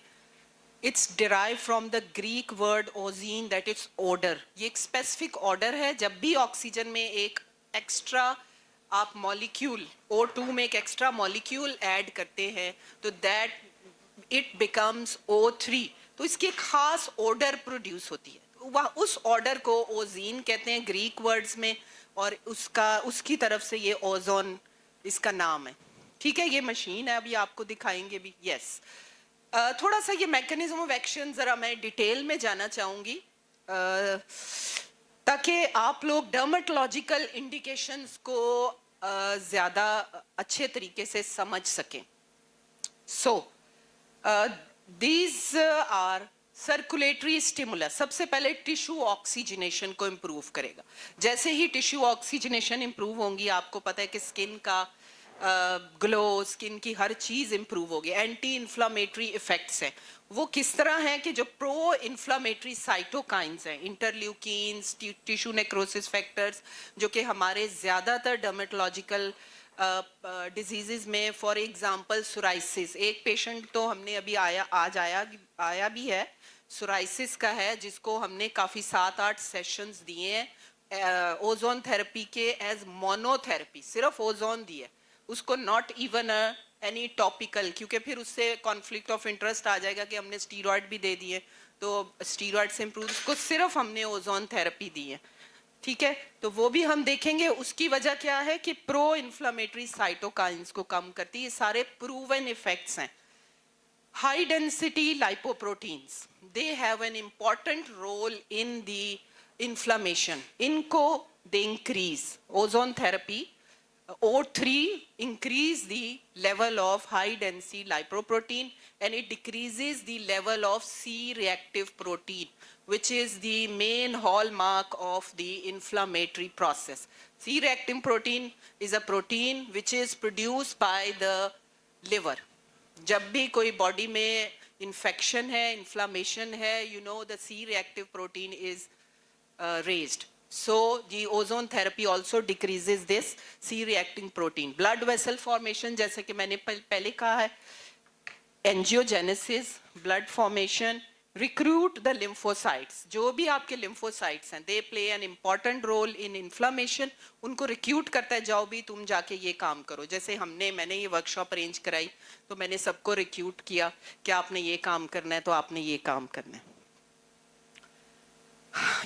It's derived from the Greek word ozene, that is odor. ये एक specific order है. जब भी ऑक्सीजन में एक extra आप molecule O2 में एक extra molecule add करते हैं तो that it becomes O3. तो इसकी एक खास order produce होती है. वह उस order को ozene कहते हैं Greek words में, और उसकी तरफ से ये ओजोन इसका नाम है. ठीक है, ये मशीन है, अभी आपको दिखाएंगे भी. यस, थोड़ा सा ये मैकेनिज्म ऑफ एक्शन ज़रा मैं डिटेल में जाना चाहूँगी ताकि आप लोग डर्मेटोलॉजिकल इंडिकेशंस को ज़्यादा अच्छे तरीके से समझ सकें. So these are circulatory stimulus. सबसे पहले टिश्यू ऑक्सीजनेशन को इम्प्रूव करेगा. जैसे ही टिश्यू ऑक्सीजनेशन इम्प्रूव होंगी, आपको पता है कि स्किन का ग्लो, स्किन की हर चीज़ इम्प्रूव होगी. एंटी इन्फ्लामेटरी इफेक्ट्स हैं. वो किस तरह हैं कि जो प्रो इन्फ्लामेटरी साइटोकाइंस हैं, इंटरल्यूकिन्स, टिश्यू नेक्रोसिस फैक्टर्स, जो कि हमारे ज़्यादातर डर्मेटोलॉजिकल डिजीज़ में, फॉर एग्जांपल सोराइसिस. एक पेशेंट तो हमने अभी आज आया भी है, सोराइसिस का है, जिसको हमने काफ़ी 7-8 सेशंस दिए हैं ओजोन थेरेपी के एज मोनोथेरेपी. सिर्फ ओजोन दिए उसको, नॉट इवन एनी टॉपिकल, क्योंकि फिर उससे कॉन्फ्लिक्ट ऑफ इंटरेस्ट आ जाएगा कि हमने स्टीरॉयड भी दे दिए तो स्टीरॉयड से इम्प्रूव. उसको सिर्फ हमने ओजोन थेरेपी दी है. ठीक है, तो वो भी हम देखेंगे. उसकी वजह क्या है कि प्रो इन्फ्लामेटरी साइटोकाइंस को कम करती है. ये सारे प्रूवन इफेक्ट्स हैं. High density lipoproteins, they have an important role in the inflammation. इनको they increase. Ozone therapy, O3 increase the level of high density lipoprotein and it decreases the level of C-reactive protein, which is the main hallmark of the inflammatory process. C-reactive protein is a protein which is produced by the liver. जब भी कोई बॉडी में इन्फेक्शन है, इन्फ्लामेशन है, you know the C reactive protein is raised. So the ozone therapy also decreases this C-reacting protein. Blood vessel formation, जैसे कि मैंने पहले कहा है, angiogenesis, blood formation, recruit the lymphocytes. जो भी आपके lymphocytes हैं, they play an important role in inflammation. उनको recruit करता है, जाओ भी तुम जाके ये काम करो. जैसे मैंने ये workshop arrange कराई, तो मैंने सबको recruit किया कि आपने ये काम करना है, तो आपने ये काम करना है.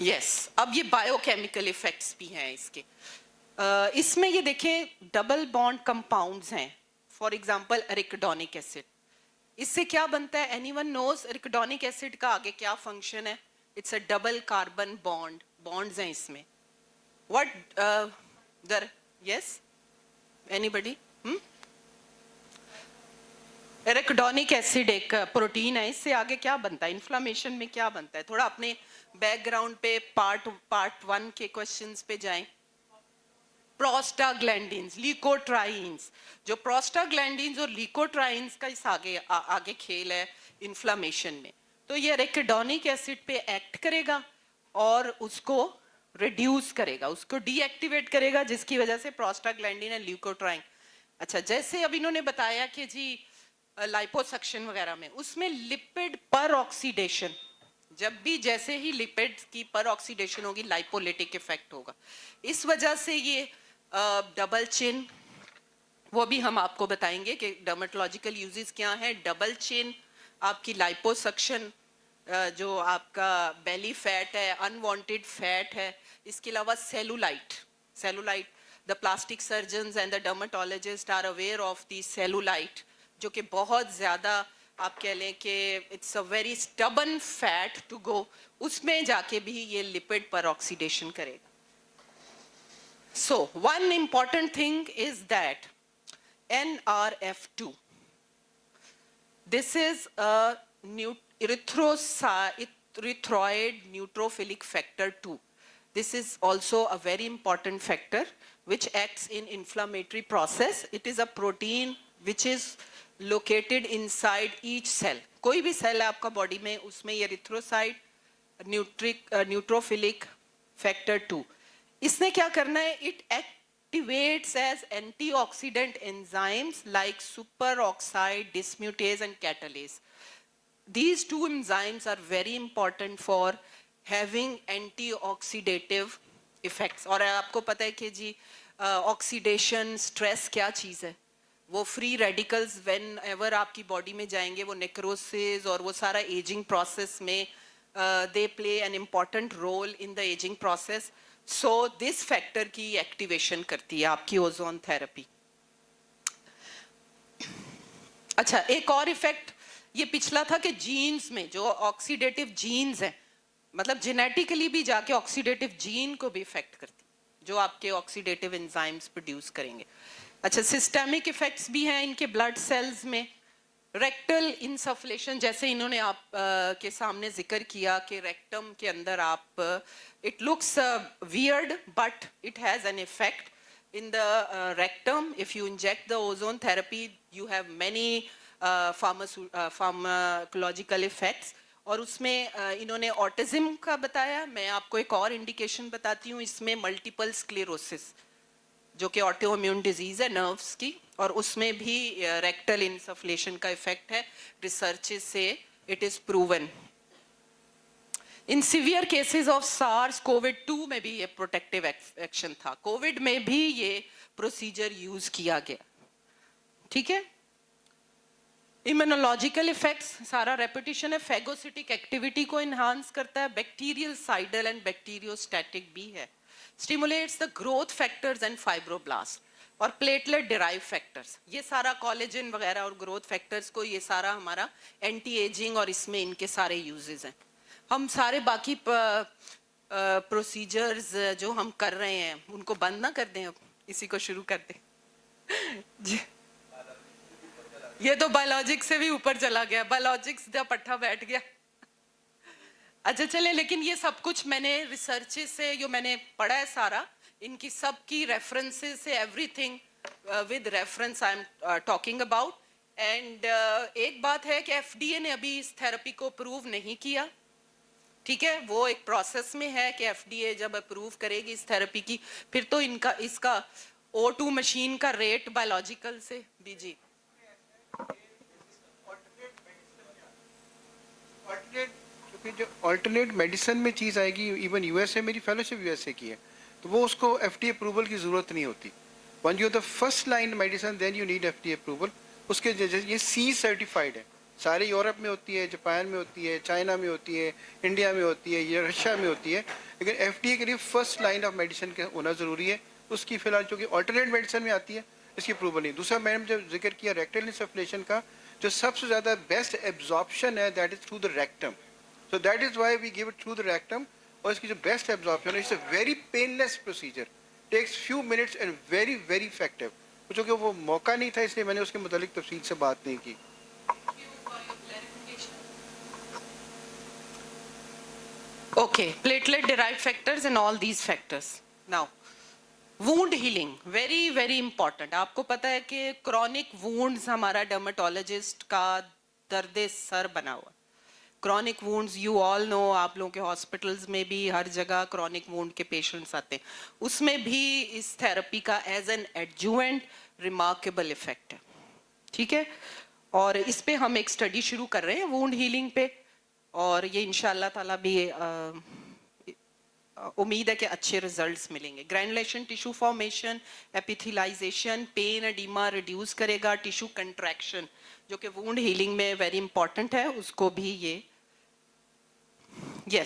Yes, अब ये बायोकेमिकल इफेक्ट्स भी हैं इसके. इसमें ये देखें डबल बॉन्ड कंपाउंड्स हैं. For example arachidonic acid. इससे क्या बनता है? एनीवन नोज एरिकडोनिक एसिड का आगे क्या फंक्शन है? It's a double carbon bond. Bonds हैं इसमें. What other yes anybody? Arachidonic acid एक प्रोटीन है. इससे आगे क्या बनता है? इन्फ्लामेशन में क्या बनता है? थोड़ा अपने बैकग्राउंड पे पार्ट 1 के क्वेश्चंस पे जाएं. Prostaglandins, leukotrienes. जो प्रोस्टाग्लैंडिन्स और ल्यूकोट्राइन्स का इस आगे खेल है इन्फ्लामेशन में. तो ये एरिकडोनिक एसिड पे एक्ट करेगा और उसको रिड्यूस करेगा, उसको डीएक्टिवेट करेगा, जिसकी वजह से प्रोस्टाग्लैंडिन एंड ल्यूकोट्राइन. अच्छा, जैसे अब इन्होंने बताया कि जी लाइपोसक्शन वगैरह में, उसमें लिपिड पर ऑक्सीडेशन, जब भी जैसे ही लिपिड की पर ऑक्सीडेशन होगी लाइपोलिटिक इफेक्ट होगा. इस वजह से ये डबल चेन, वो भी हम आपको बताएंगे कि डर्मेटोलॉजिकल यूजेस क्या है. डबल चेन आपकी लाइपोसक्शन, जो आपका बेली फैट है, अनवांटेड फैट है. इसके अलावा cellulite, the plastic surgeons and the dermatologist are aware of the cellulite, जो कि बहुत ज़्यादा आप कह लें कि it's a very stubborn fat to go. उसमें जाके भी ये लिपिड पर ऑक्सीडेशन करेगा. So one important thing is that NRF2, this is erythroid neutrophilic factor 2. This is also a very important factor which acts in inflammatory process. It is a protein which is located inside each cell. कोई भी सेल है आपका बॉडी में, उसमें ये erythrocyte neutrophilic factor 2. इसने क्या करना है? It activates as antioxidant enzymes like superoxide dismutase and catalase. These two enzymes are very important for having antioxidative effects. और आपको पता है कि जी ऑक्सीडेशन स्ट्रेस क्या चीज़ है? वो फ्री रेडिकल्स व्हेन एवर आपकी बॉडी में जाएंगे, वो नेक्रोसिस और वो सारा एजिंग प्रोसेस में they play an important role in the aging process. So this factor की एक्टिवेशन करती है आपकी ओजोन थेरेपी. अच्छा, एक और इफेक्ट ये पिछला था कि जीन्स में जो ऑक्सीडेटिव जीन्स हैं, मतलब जेनेटिकली भी जाके ऑक्सीडेटिव जीन को भी इफेक्ट करती, जो आपके ऑक्सीडेटिव एंजाइम्स प्रोड्यूस करेंगे. अच्छा, सिस्टेमिक इफेक्ट्स भी हैं इनके ब्लड सेल्स में. रेक्टल इंसफलेशन, जैसे इन्होंने आप के सामने जिक्र किया कि रेक्टम के अंदर आप, it looks weird but it has an effect in the rectum. If you inject the ozone therapy, you have many pharmacological effects. और उसमें इन्होंने ऑटिज्म का बताया. मैं आपको एक और इंडिकेशन बताती हूँ. इसमें मल्टीपल स्क्लेरोसिस, जो कि ऑटोइम्यून डिजीज है नर्व्स की, और उसमें भी रेक्टल इंसफलेशन का इफेक्ट है. रिसर्चेस से it is proven. In severe cases of SARS COVID two में भी ये प्रोटेक्टिव एक्शन था. कोविड में भी ये प्रोसीजर यूज किया गया. ठीक है. इम्यूनोलॉजिकल इफेक्ट्स, सारा रेपिटेशन है. फेगोसिटिक एक्टिविटी को इन्हांस करता है. बैक्टीरियल साइडल एंड बैक्टीरियोस्टैटिक भी है. Stimulates the growth factors and fibroblast. और प्लेटलेट डिराइव फैक्टर्स, ये सारा कोलेजन वगैरह और ग्रोथ फैक्टर्स को, ये सारा हमारा एंटी एजिंग और इसमें इनके सारे यूजेस हैं. हम सारे बाकी प्रोसीजर्स जो हम कर रहे हैं उनको बंद ना कर दें, अब इसी को शुरू कर दें. ये तो बायोलॉजिक्स से भी ऊपर चला गया. बायोलॉजिक्स का पट्टा बैठ गया. अच्छा चले, लेकिन ये सब कुछ मैंने रिसर्चेस से जो मैंने पढ़ा है सारा, इनकी सब की रेफरेंसेस से everything with reference I am talking about. And एक बात है कि एफडीए ने अभी इस थेरेपी को अप्रूव नहीं किया, ठीक है, वो एक प्रोसेस में है कि एफडीए जब अप्रूव करेगी इस थेरेपी की फिर तो इसका O2 मशीन का रेट बायोलॉजिकल से भी जी क्योंकि जो अल्टरनेट मेडिसिन में चीज़ आएगी, इवन यूएसए, मेरी फेलोशिप यूएसए की है, तो वो उसको एफडीए अप्रूवल की ज़रूरत नहीं होती। When you the first line medicine then you need FDA approval. उसके जैसे ये सी सर्टिफाइड है, सारे यूरोप में होती है, जापान में होती है, चाइना में होती है, इंडिया में होती है, ये रशिया में होती है, लेकिन एफडीए के लिए फर्स्ट लाइन ऑफ मेडिसिन का होना ज़रूरी है। उसकी फिलहाल चूँकि अल्टरनेट मेडिसिन में आती है, इसकी अप्रूवल नहीं। दूसरा मैंने जब जिक्र किया रेक्टल इंसफलेशन का, जो सबसे ज़्यादा बेस्ट एब्जॉर्प्शन है that is through the rectum, so that is why we give it through the rectum। और इसकी जो बेस्ट एब्जॉर्प्शन है, it's a very painless procedure, takes few minutes and very very effective. क्योंकि वो मौका नहीं था इसलिए मैंने उसके मुतालिक तफसील से बात नहीं की। Okay, platelet derived factors and all these factors. Now, wound healing, very very important। आपको पता है कि chronic wounds हमारा dermatologist का दर्द सर बना हुआ। chronic wounds you all know, आप लोगों के हॉस्पिटल्स में भी हर जगह chronic wound के पेशेंट्स आते हैं, उसमें भी इस थेरेपी का as an adjuvant remarkable effect है, ठीक है। और इस पे हम एक स्टडी शुरू कर रहे हैं वुंड हीलिंग पे, और ये इंशाल्लाह ताला भी उम्मीद है कि अच्छे रिजल्ट्स मिलेंगे। Granulation tissue formation, epithelialisation, pain oedema reduce करेगा, टिश्यू कंट्रैक्शन जो कि वुंड हीलिंग में वेरी इंपॉर्टेंट है, उसको भी ये ये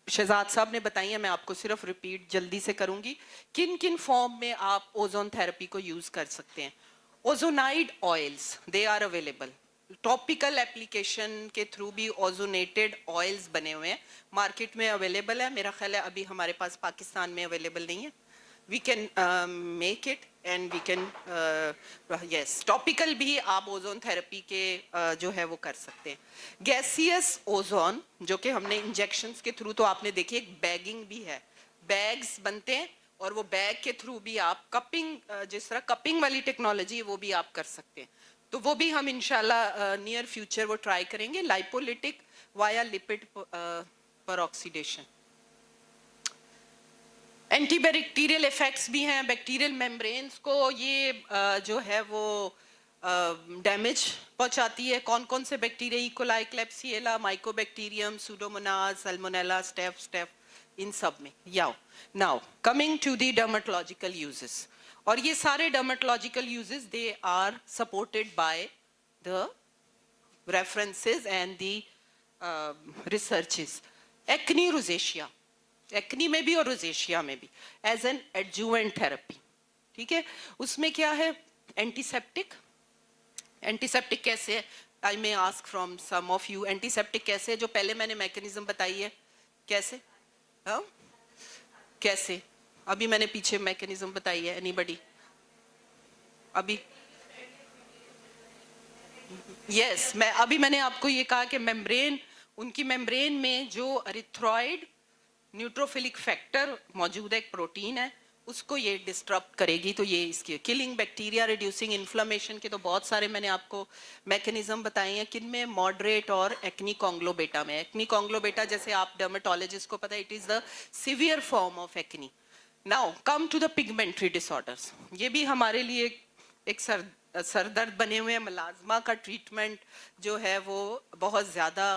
शहजाद साहब ने बताई है, मैं आपको सिर्फ रिपीट जल्दी से करूंगी। किन किन फॉर्म में आप ओजोन थेरेपी को यूज कर सकते हैं। Ozonide oils, they are available, topical application के थ्रू भी ओजोनेटेड ऑयल्स बने हुए हैं, मार्केट में अवेलेबल है। मेरा ख्याल है अभी हमारे पास पाकिस्तान में अवेलेबल नहीं है। We can make it and we can yes, topical भी आप ओजोन थेरेपी के जो है वो कर सकते हैं। गैसियस ओजोन जो कि हमने इंजेक्शंस के थ्रू, तो आपने देखी एक बैगिंग भी है, बैग्स बनते हैं और वो बैग के थ्रू भी आप कपिंग, जिस तरह कपिंग वाली टेक्नोलॉजी है वो भी आप कर सकते हैं, तो वो भी हम इंशाल्लाह नियर फ्यूचर वो ट्राई करेंगे। लाइपोलिटिक वाया लिपिड परऑक्सीडेशन, एंटीबैक्टीरियल इफेक्ट्स भी हैं, बैक्टीरियल मेम्ब्रेन्स को ये जो है वो डैमेज पहुंचाती है। कौन कौन से bacteria, E coli, Klebsiella, Mycobacterium, Pseudomonas, Salmonella, staph इन सब में। Now coming to the dermatological uses, और ये सारे dermatological uses they are supported by the references and the researches. Acne rosacea, acne में भी और रोजेशिया में भी एज एन एडजुवेंट थेरेपी, ठीक है। उसमें क्या है, एंटीसेप्टिक। एंटीसेप्टिक कैसे है, I may ask from some of you, antiseptic कैसे है, जो पहले मैंने मैकेनिज्म बताई है, कैसे कैसे अभी मैंने पीछे मैकेनिज्म बताई है, एनीबडी अभी? यस, मैंने आपको ये कहा कि मेम्ब्रेन, उनकी मेम्ब्रेन में जो एरिथ्रॉइड न्यूट्रोफिलिक फैक्टर मौजूद है, एक प्रोटीन है, उसको ये डिस्टर्ब करेगी, तो ये इसकी किलिंग बैक्टीरिया, रिड्यूसिंग इन्फ्लेमेशन के तो बहुत सारे मैंने आपको मैकेनिज्म बताए हैं। किन में, मॉडरेट और एक्नी कॉन्ग्लोबेटा में। एक्नी कॉन्ग्लोबेटा जैसे आप डर्मेटोलॉजिस्ट को पता है, it is the severe form of acne. Now come to the pigmentary disorders, ये भी हमारे लिए एक सरदर्द बने हुए हैं। मलाजमा का ट्रीटमेंट जो है वो बहुत ज़्यादा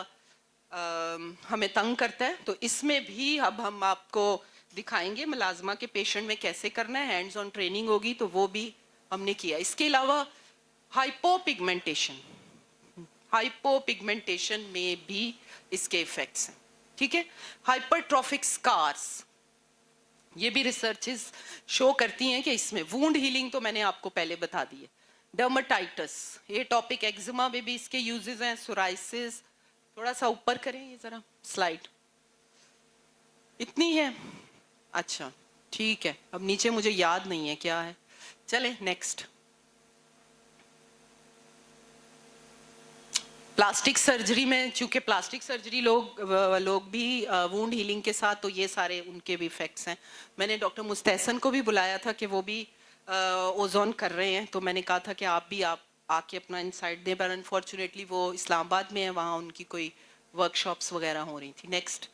हमें तंग करता है, तो इसमें भी अब हम आपको दिखाएंगे मलाजमा के पेशेंट में कैसे करना है, हैंड्स ऑन ट्रेनिंग होगी, तो वो भी हमने किया। इसके अलावा हाइपोपिगमेंटेशन, हाइपोपिगमेंटेशन में भी इसके इफेक्ट्स हैं, ठीक है। हाइपरट्रॉफिक स्कार्स, ये भी रिसर्चेस शो करती हैं कि इसमें वुंड हीलिंग तो मैंने आपको पहले बता दी है। डर्मेटाइटिस, ये टॉपिक, एक्जिमा में भी इसके यूजेस हैं। सोराइसिस, थोड़ा सा ऊपर करें ये जरा स्लाइड, इतनी है, अच्छा ठीक है, अब नीचे मुझे याद नहीं है क्या है, चले नेक्स्ट। प्लास्टिक सर्जरी में, चूंकि प्लास्टिक सर्जरी लोग भी वुंड हीलिंग के साथ, तो ये सारे उनके भी इफेक्ट्स हैं। मैंने डॉक्टर मुस्तहसन को भी बुलाया था कि वो भी ओजोन कर रहे हैं, तो मैंने कहा था कि आप आके अपना इंसाइट दें, पर अनफॉर्चुनेटली वो इस्लामाबाद में है, वहाँ उनकी कोई वर्कशॉप्स वगैरह हो रही थी. Next.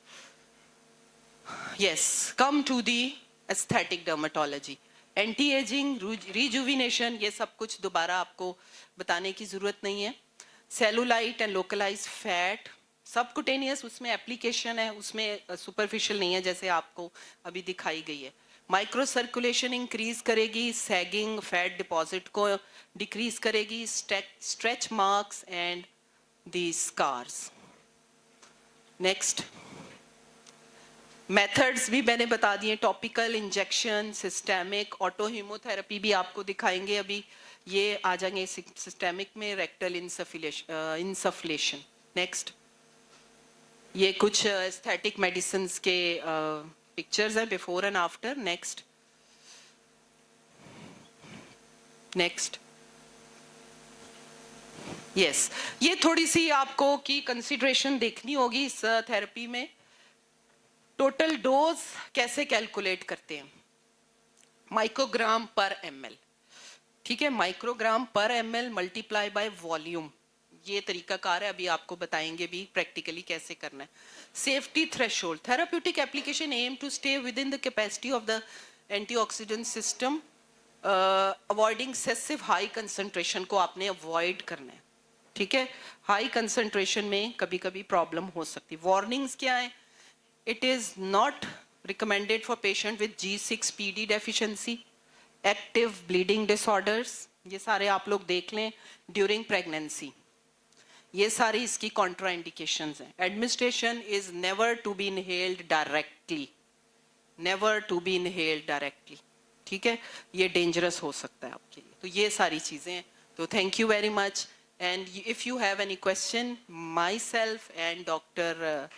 Yes, come to the aesthetic dermatology. Anti ageing, rejuvenation, ये सब कुछ दोबारा आपको बताने की जरूरत नहीं है. Cellulite and localise fat, subcutaneous उसमें एप्लीकेशन है, उसमें सुपरफिशियल नहीं है जैसे आपको अभी दिखाई गई है. माइक्रो सर्कुलेशन इंक्रीज करेगी, सैगिंग फैट डिपॉजिट को डिक्रीज करेगी, stretch marks and the scars. Next. Methods भी मैंने बता दिए, topical, injection, systemic, auto hemotherapy भी आपको दिखाएंगे अभी. ये आ जाएंगे सिस्टेमिक में, रेक्टल इंसफलेशन. नेक्स्ट. ये कुछ एस्थेटिक मेडिसिन्स के पिक्चर्स हैं before and after. Next. Next. Yes, ये थोड़ी सी आपको की कंसिडरेशन देखनी होगी इस थेरेपी में. टोटल डोज कैसे कैलकुलेट करते हैं? माइक्रोग्राम पर ml. ठीक है, माइक्रोग्राम पर ml मल्टीप्लाई बाय वॉल्यूम, ये तरीकाकार है, अभी आपको बताएंगे भी प्रैक्टिकली कैसे करना है. Safety threshold, therapeutic application aim to stay within the capacity of the antioxidant system, avoiding excessive high concentration को आपने अवॉइड करना है. ठीक है, हाई कंसंट्रेशन में कभी कभी प्रॉब्लम हो सकती है. वार्निंग्स क्या है? It is not recommended for patient with G6PD deficiency, active bleeding disorders, ये सारे आप लोग देख लें. ड्यूरिंग प्रेगनेंसी, ये सारी इसकी कॉन्ट्राइंडिकेशंस हैं. Administration is never to be inhaled directly, never to be inhaled directly. ठीक है, ये डेंजरस हो सकता है आपके लिए. तो ये सारी चीज़ें हैं. तो thank you very much. And if you have any question, my self and doctor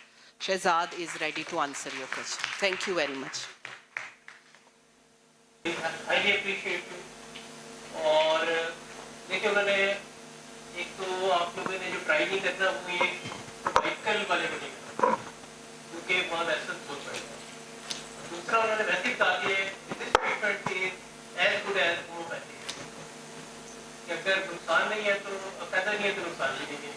Shehzad is ready to answer your question. Thank you very much. Highly appreciate you. और देखिए उन्होंने एक तो आप लोगों ने जो ट्राई नहीं करना वो ये सर्वाइकल वाले को नहीं करना, क्योंकि बहुत ऐसा सोच रहे हैं. दूसरा उन्होंने वैसे कहा कि this treatment is as good as homeopathy, कि अगर नुकसान नहीं है तो फायदा नहीं है तो नुकसान नहीं है.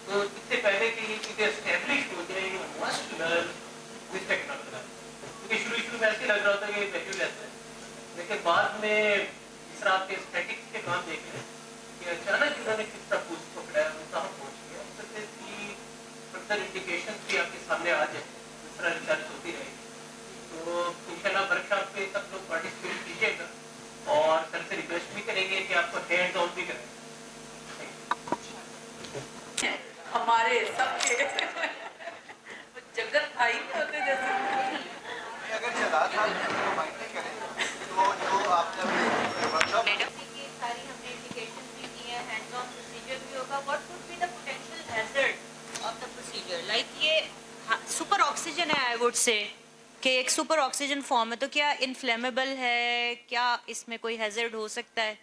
तो इससे पहले कि ये चीजें एस्टेब्लिश हो जाए, you must learn this technology. क्योंकि शुरू में ऐसे लग रहा होता है कि वैल्यूलेस है, लेकिन बाद में जिस तरह आपके एस्थेटिक्स के काम देख रहे हैं कि अचानक उन्होंने किस तरह पूछ पकड़ा है, वो कहाँ पहुँच गया, हो सकता है इसकी फर्दर इंडिकेशन भी आपके सामने आ जाए जिस तरह रिसर्च होती रहेगी. तो इंशाल्लाह वर्कशॉप पे सब लोग पार्टिसिपेट कीजिएगा और सर से रिक्वेस्ट भी करेंगे कि आपको हैंड्स ऑन भी करें. हमारे सबके जगत भाई होते जैसे. अगर चला था तो माइंड नहीं करें तो जो आपने वर्कशॉप की सारी हमने इंडिकेशन भी की है, हैंड्स ऑन प्रोसीजर भी होगा. What would be the potential hazard of the procedure? Like ये सुपर ऑक्सीजन है, आई वुड से कि एक सुपर ऑक्सीजन फॉर्म है, तो क्या इन्फ्लेमेबल है? क्या इसमें कोई हैजर्ड हो सकता है?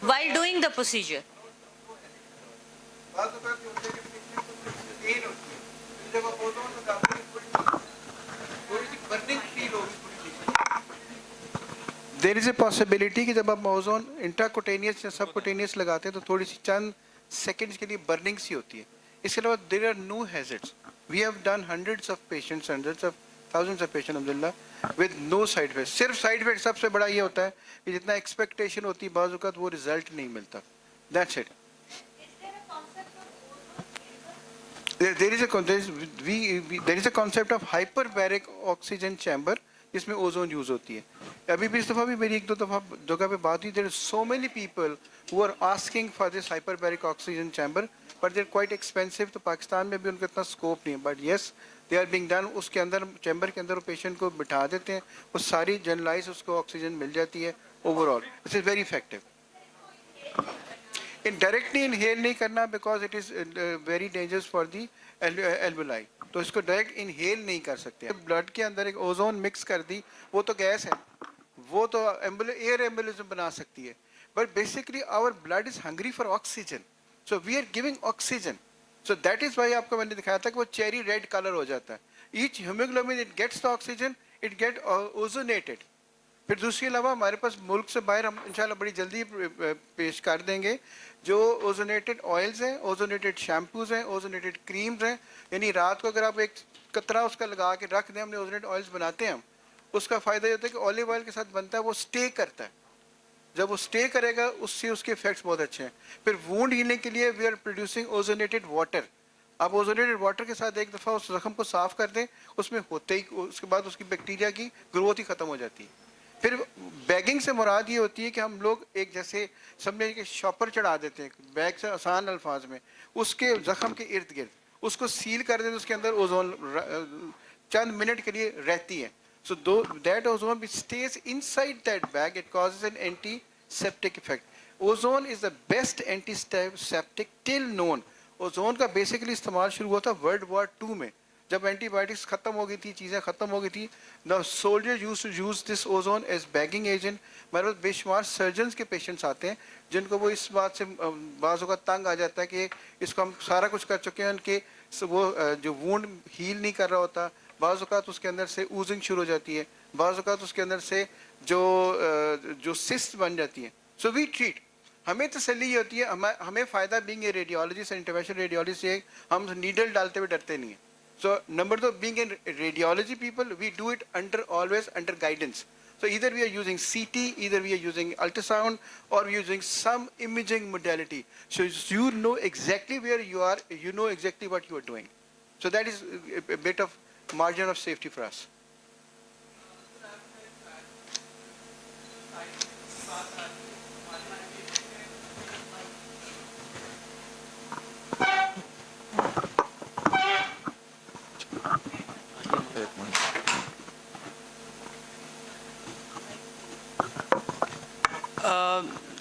While doing the procedure. There is a possibility कि जब आप ओजोन इंट्राकुटेनियस या सबकुटेनियस लगाते हैं तो थोड़ी सी चंद सेकंड्स के लिए बर्निंग सी होती है. इसके अलावा there are no hazards. We have done hundreds of patients, hundreds of thousands of patient अल्हम्दुलिल्लाह विद नो साइड इफेक्ट. सिर्फ साइड इफेक्ट सबसे बड़ा ये होता है कि जितना एक्सपेक्टेशन होती है बाज़ औक़ात वो रिजल्ट नहीं मिलता. That's it. There is a concept of hyperbaric oxygen chamber जिसमें ओजोन यूज होती है. अभी भी इस दफ़ा भी मेरी एक दो दफ़ा जगह पे बात हुई. There are so many people who are asking for this hyperbaric oxygen chamber, but there quite expensive. तो पाकिस्तान में भी उनका इतना स्कोप नहीं है, but yes they are being done. उसके अंदर चैम्बर के अंदर वो पेशेंट को बिठा देते हैं, वो सारी जनरलाइज उसको ऑक्सीजन मिल जाती है. Overall this is very effective. Directly inhale नहीं करना because it is very dangerous for the alveoli. तो इसको डायरेक्ट इनहेल नहीं कर सकते. ब्लड के अंदर एक ओजोन मिक्स कर दी, वो तो गैस है, वो तो एयर एम्बुलिज्म बना सकती है. But basically our blood is hungry for oxygen, so we are giving oxygen. So that is why आपको मैंने दिखाया था कि वो चेरी रेड कलर हो जाता है. Each hemoglobin it gets the oxygen, it get ozonated. फिर दूसरी अलावा हमारे पास मुल्क से बाहर हम इंशाल्लाह बड़ी जल्दी पेश कर देंगे जो ओजोनेटेड ऑयल्स हैं, ओजोनेटेड शैम्पूज़ हैं, ओजोनेटेड क्रीम्स हैं। यानी रात को अगर आप एक कतरा उसका लगा के रख दें, हमने ओजोनेटेड ऑयल्स बनाते हैं हम, उसका फ़ायदा ये होता है कि ऑलिव ऑयल के साथ बनता है, वो स्टे करता है। जब वो स्टे करेगा उससे उसके इफेक्ट्स बहुत अच्छे हैं। फिर वूंड हीलिंग के लिए we are producing ozonated water. आप ओजोनेटेड वाटर के साथ एक दफ़ा उस जख्म को साफ़ कर दें, उसमें होते ही उसके बाद उसकी बैक्टीरिया की ग्रोथ ही ख़त्म हो जाती है। फिर बैगिंग से मुराद ये होती है कि हम लोग एक जैसे समझे कि शॉपर चढ़ा देते हैं, बैग से आसान अल्फाज में, उसके जख्म के इर्द गिर्द उसको सील कर देते, उसके अंदर ओजोन चंद मिनट के लिए रहती है। So that ozone which stays inside that bag, it causes an antiseptic effect. Ozone is the best antiseptic till known. Ozone का basically इस्तेमाल शुरू हुआ था World War II में, जब एंटीबायोटिक्स खत्म हो गई थी, चीज़ें खत्म हो गई थी। The soldiers used to use this ozone as bagging agent. मेरे पास बेशुमार सर्जन्स के पेशेंट्स आते हैं जिनको वो इस बात से बाज़ों का तंग आ जाता है कि इसको हम सारा कुछ कर चुके हैं, उनके वो जो वुंड हील नहीं कर रहा होता, बाज़ औक़ात उसके अंदर से ऊजिंग शुरू हो जाती है, बाज़ औक़ात उसके अंदर से जो सिस्ट बन जाती है। सो वी ट्रीट, हमें तसल्ली ये होती है, हमें फ़ायदा being a radiologist, interventional radiologist, ये हम नीडल डालते हुए डरते नहीं हैं। So number 2, being a radiology people, we do it under always under guidance. So either we are using CT, either we are using ultrasound, or we are using some imaging modality. So you know exactly where you are, you know exactly what you are doing. So that is a bit of margin of safety for us.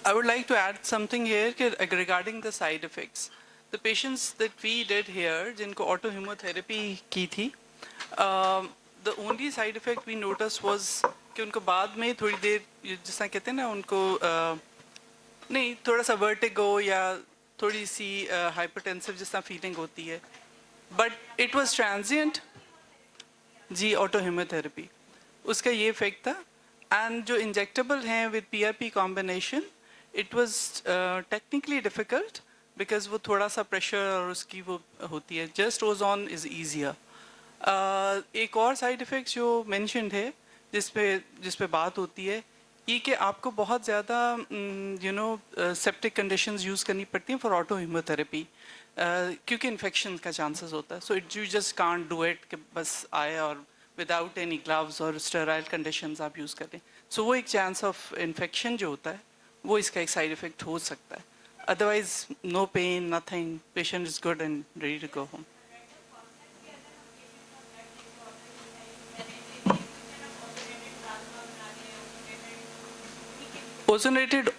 I would like to add something here regarding the side effects. The patients that we did here, जिनको autohemotherapy की थी, the only side effect we noticed was कि उनको बाद में थोड़ी देर जिस तरह कहते हैं ना उनको नहीं थोड़ा सा vertigo या थोड़ी सी hypertensive जिस तरह feeling होती है, but it was transient. Ji autohemotherapy उसका ये इफेक्ट था. एंड जो इंजेक्टेबल हैं with PRP combination, it was technically difficult because वो थोड़ा सा प्रेशर और उसकी वो होती है. Just ozone is easier. एक और साइड इफ़ेक्ट जो मेंशन्ड है जिस पे बात होती है ये कि आपको बहुत ज़्यादा सेप्टिक कंडीशंस यूज़ करनी पड़ती हैं फॉर ऑटोहीमोथेरेपी क्योंकि इन्फेक्शन का चांसेस होता है. So it you just can't do it कि बस आए और विदाउट एनी ग्लव्स और स्टेराइल कंडीशंस आप यूज़ करें. सो वो एक चांस ऑफ इन्फेक्शन जो होता है वो इसका एक साइड इफ़ेक्ट हो सकता है. Otherwise no pain nothing, patient is good and ready to go home. Ozonated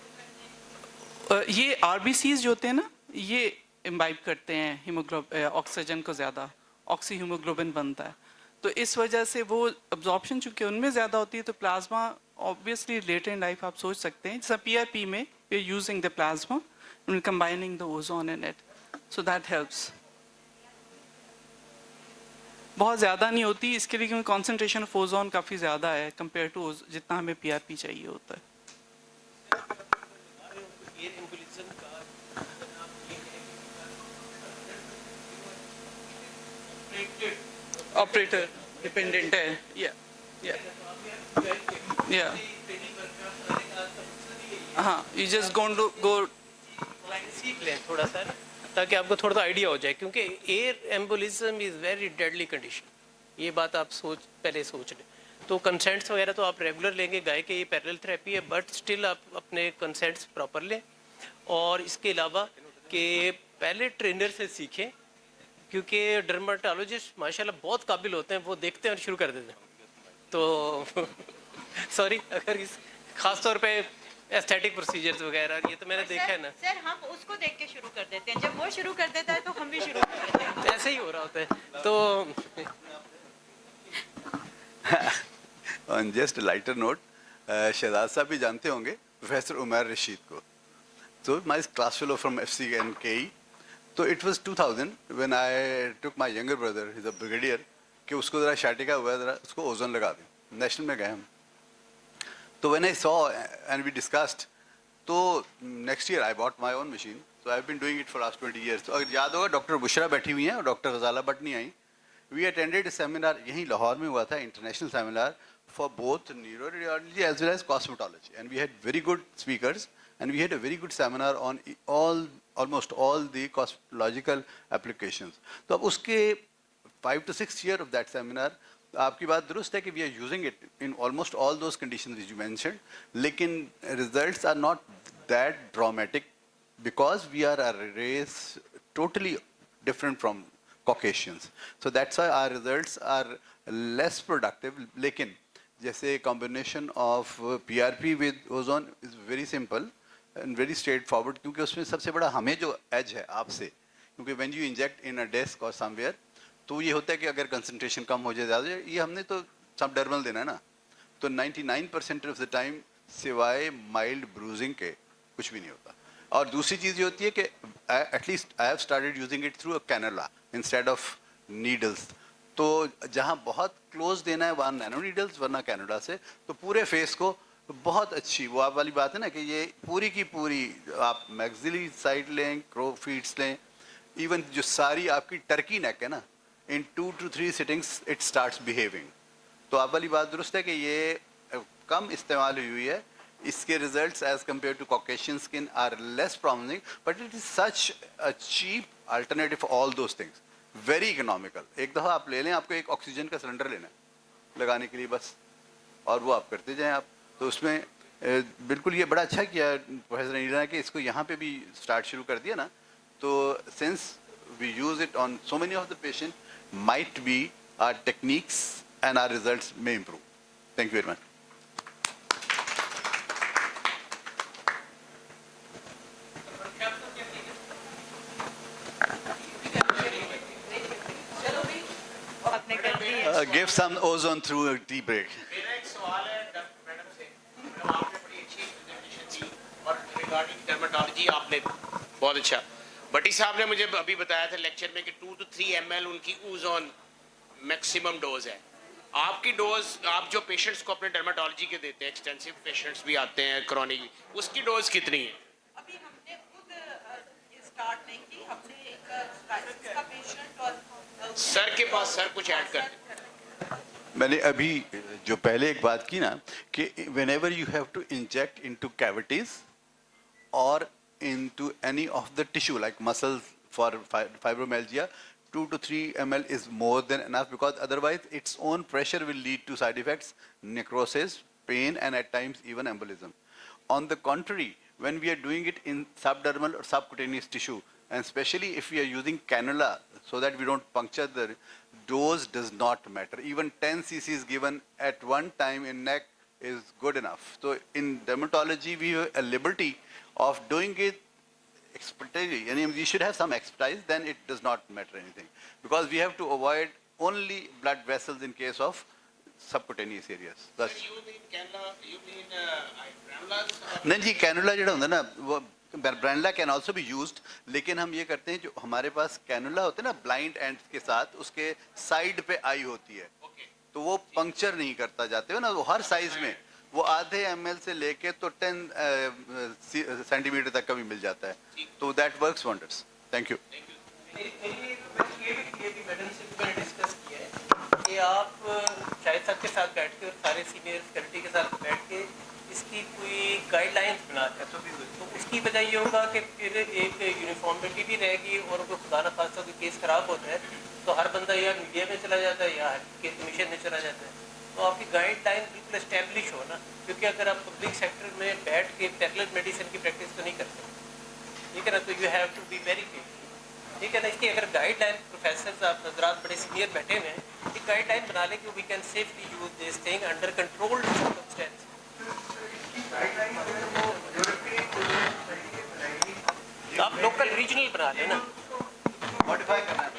ये RBCs जो होते हैं ना ये इम्बाइब करते हैं हीमोग्लोबिन ऑक्सीजन को ज़्यादा, ऑक्सी हीमोग्लोबिन बनता है. तो इस वजह से वो अब्जॉर्प्शन चूँकि उनमें ज़्यादा होती है तो plasma obviously later in life आप सोच सकते हैं जैसा PRP में we are using the plasma and combining the ozone in it. So that helps. बहुत ज़्यादा नहीं होती इसके लिए क्योंकि कॉन्सेंट्रेशन ऑफ ओजोन काफ़ी ज़्यादा है कंपेयर टू जितना हमें PRP चाहिए होता है. ऑपरेटर डिपेंडेंट है. हाँ यू जस्ट गो सीख लें थोड़ा सा ताकि आपको थोड़ा सा आइडिया हो जाए क्योंकि air embolism is very deadly condition. ये बात आप पहले सोच लें. तो कंसेंट्स वगैरह तो आप रेगुलर लेंगे, गाय के ये पैरेलल थेरेपी है, बट स्टिल आप अपने कंसेंट्स प्रॉपर लें. और इसके अलावा कि पहले ट्रेनर से सीखें क्योंकि डर्माटोलॉजिस्ट माशाल्लाह बहुत काबिल होते हैं, वो देखते हैं और शुरू कर देते हैं. तो सॉरी अगर इस खास तौर पे एस्थेटिक प्रोसीजर्स वगैरह ये तो मैंने देखा है ना सर, हम उसको देख के शुरू कर देते हैं. जब वो शुरू कर देता है तो हम भी शुरू कर देते हैं. ऐसे ही हो रहा होता है. तो On just a lighter note, Shahzad साहब भी जानते होंगे प्रोफेसर उमर रशीद को. So my class fellow from FC and KE. So it was 2000 when I took my younger brother, he's a brigadier, कि उसको ज़रा शाटिका हुआ ज़रा उसको ओजोन लगा दें. नेशनल में गए हम तो when I saw and we discussed, तो next year I bought my own machine. So I've been doing it for last 20 years. तो अगर याद होगा डॉक्टर बुशरा बैठी हुई हैं और डॉक्टर गजाला भट्ट नहीं आई. We attended a seminar यहीं लाहौर में हुआ था, international seminar for both neuroradiology as well as cosmetology, and we had very good speakers and we had a very good seminar on almost all the cosmetological applications. तो अब उसके 5 to 6 years of that seminar, आपकी बात दुरुस्त है कि we are using it in almost all those conditions which you mentioned, लेकिन results are not that dramatic because we are a race totally different from Caucasians. So that's why our results are less productive. लेकिन जैसे combination of PRP with ozone is very simple and very straightforward, क्योंकि उसमें सबसे बड़ा हमें जो edge है आपसे, क्योंकि when you inject in a desk or somewhere, तो ये होता है कि अगर concentration कम हो जाए ज़्यादा, ये हमने तो subdermal देना है ना, तो 99% of the time सिवाय mild bruising के कुछ भी नहीं होता. और दूसरी चीज़ ये होती है कि at least I have started using it through a cannula instead of needles. तो जहाँ बहुत close देना है वहाँ nano needles वरना cannula से, तो पूरे face को बहुत अच्छी वो आप वाली बात है ना कि ये पूरी की पूरी आप maxillary side लें, crow feet लें, even जो सारी आपकी turkey neck है ना, in 2 to 3 sittings it starts behaving. तो आप वाली बात दुरुस्त है कि ये कम इस्तेमाल हुई है, इसके results as compared to Caucasian skin are less promising, but it is such a cheap alternative for all those things, very economical. एक दफ़ा आप ले लें, आपको एक ऑक्सीजन का सिलेंडर लेना है लगाने के लिए बस, और वो आप करते जाएं आप, तो उसमें बिल्कुल ये बड़ा अच्छा किया प्रोफेसर नीरा ने कि इसको यहाँ पे भी स्टार्ट शुरू कर दिया ना, तो since we use it on so many of the patient, might be our techniques and our results may improve. Thank you very much. Give some ozone through a tea break. मेरा एक सवाल है डॉक्टर मैडम से, आपने बड़ी अच्छी प्रेजेंटेशन दी और रिगार्डिंग डर्मेटोलॉजी आपने बहुत अच्छा. भट्टी साहब ने मुझे अभी बताया था लेक्चर में कि 2 to 3 ml उनकी ओजोन मैक्सिमम डोज है. आपकी डोज आप जो पेशेंट्स को अपने डर्मेटोलॉजी के देते हैं, एक्सटेंसिव पेशेंट्स भी आते हैं क्रॉनिक, उसकी डोज कितनी है? अभी हमने खुद स्टार्ट नहीं की, हमने एक स्पाइसिस का पेशेंट और सर के पास सर कुछ ऐड कर. मैंने अभी जो पहले एक बात की ना कि whenever you have to inject into cavities or into any of the tissue like muscles for fibromyalgia, 2 to 3 ml is more than enough, because otherwise its own pressure will lead to side effects, necrosis, pain, and at times even embolism. On the contrary, when we are doing it in subdermal or subcutaneous tissue, and especially if we are using cannula so that we don't puncture the dose does not matter. Even 10 cc's given at one time in neck is good enough. So in dermatology, we have a liberty of doing it expertise. And we should have some expertise, then it does not matter anything. Because we have to avoid only blood vessels in case of subcutaneous areas. That's You mean cannula? You mean granulas? नहीं जी, कैनुला जो होता है ना, वो ब्रांडला कैन ऑल्सो बी यूज्ड, लेकिन हम ये करते हैं जो हमारे पास कैनुला होते हैं ना ब्लाइंड एंड के साथ, उसके साइड पे आई होती है, तो वो पंक्चर नहीं करता जाते हो ना, वो हर साइज में वो आधे ml से लेके तो 10 सेंटीमीटर तक का भी मिल जाता है, तो that works wonders. Thank you. Madam से मैंने डिस्कस किया है कि आप शाहिद साहब के साथ बैठ के और सारे सीनियर फैकल्टी के साथ बैठ के इसकी कोई गाइडलाइंस बना के, तो उसकी वजह ये होगा कि फिर एक यूनिफॉर्मिटी भी रहेगी, और कोई खुदा न खास्ता कोई केस खराब होता है तो हर बंदा या मीडिया में चला जाता है या केस कमीशन में चला जाता है. तो आपकी गाइडलाइन बिल्कुल एस्टेब्लिश हो ना, क्योंकि अगर आप पब्लिक सेक्टर में बैठ के पैरेलल मेडिसिन की प्रैक्टिस तो नहीं करते, ठीक है ना, तो you have to be very careful, ठीक है ना. इसकी अगर गाइडलाइन प्रोफेसर आप नजरात बड़े सीनियर बैठे हुए हैं, एक गाइडलाइन बना लें कि we can safely use this thing under controlled circumstance. आप लोकल रीजनल बना लेना. मॉडिफाई करना है,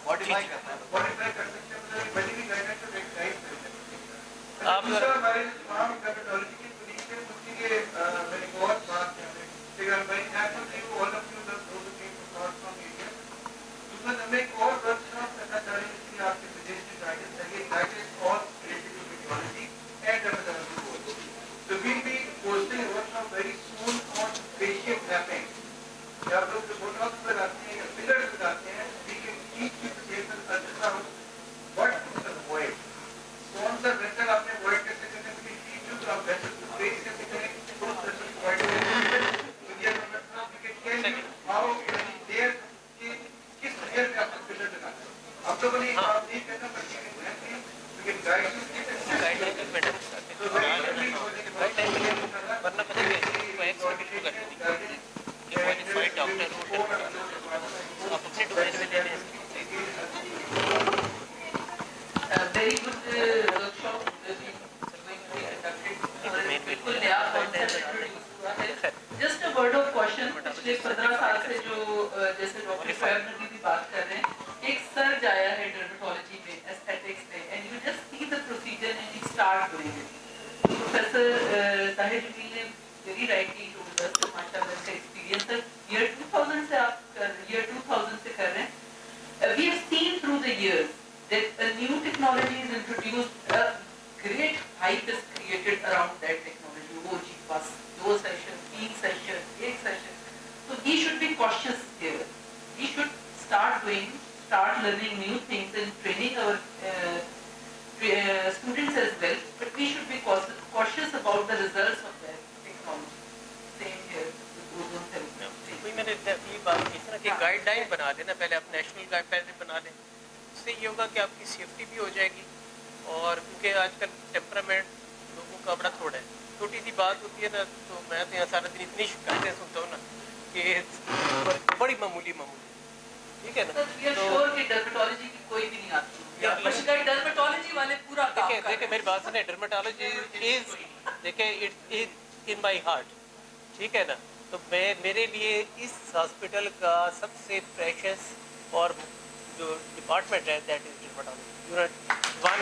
मॉडिफाई करना है, मॉडिफाई कर सकते हैं, मतलब बड़ी भी गाइडलाइन तो एक गाइड कर सकते हैं. आप हमारे तमाम डर्मेटोलॉजी के पुलिस के कुछ के मेरी बहुत बात है, लेकिन I am very thankful to all of you the दोस्त के सपोर्ट फ्रॉम इंडिया. दूसरा हमें एक और वर्कशॉप करना चाह रहे हैं जिसमें आपके सजेशन गाइडेंस चाहिए, गाइडेंस और रिलेटेड टू मेडिकोलॉजी एंड डर्मेटोलॉजी. जब लोग जो बोटॉक्स लगाते हैं या फिलर्स लगाते हैं, we can teach you to take an ultrasound what is the void, कौन सा वेसल आपने void कैसे करना है, we can teach you from vessel to trace कैसे करें, कौन सा vessel void कैसे करें, we can tell you how many layers की किस layer पे आपको फिलर लगाना है. आप लोगों ने आप नहीं करना पड़ेगा, we can guide you step by step. Guideline में मैडम तो गाइडलाइन वरना पता है इसको एक्सपेक्ट शुरू कर देंगे कि क्वालिफाइड डॉक्टर आप अपने डोमेन में ले लें. Very good workshop going to be conducted. बिल्कुल नया concept introduce हुआ है. Just a word of caution, पिछले 15 साल से जो जैसे डॉक्टर शोएब नबी भी बात कर रहे हैं, एक सर्ज आया है डर्मेटोलॉजी में, एस्थेटिक्स में, and you just see the procedure and you start doing it. Professor Tahiruddin ने very rightly told us that माशाल्लाह इसका experience है. Year 2000 से आप year 2000 से कर रहे हैं. We have seen through the years that a new technology is introduced, a great hype is created around that technology. वो जी बस 2 sessions, 3 sessions, 1 session. So we should be cautious here. We should start learning new things and training our students as well. But we should be cautious about the results of that technology. Same here with ozone therapy. कोई मैंने ये बात की थी ना कि गाइडलाइन बना लेना, पहले आप नेशनल गाइडलाइन बना लें. इससे ये होगा कि आपकी सेफ्टी भी हो जाएगी, और क्योंकि आजकल टेम्परामेंट लोगों का बड़ा थोड़ा है. छोटी सी बात होती है ना, तो मैं तो यहाँ सारा दिन इतनी शिकायतें सुनता हूँ ना कि बड़ी मामूली, ठीक है ना. We are sure कि डर्मेटोलॉजी की कोई भी नहीं आती. डर्मेटोलॉजी वाले पूरा काम कर देखिए मेरी बात सुने, डर्मेटोलॉजी इज देखिए it is in my heart, ठीक है ना. तो मेरे लिए इस हॉस्पिटल का सबसे प्रेशियस और जो डिपार्टमेंट है दैट इज डर्मेटोलॉजी. यूनिट 1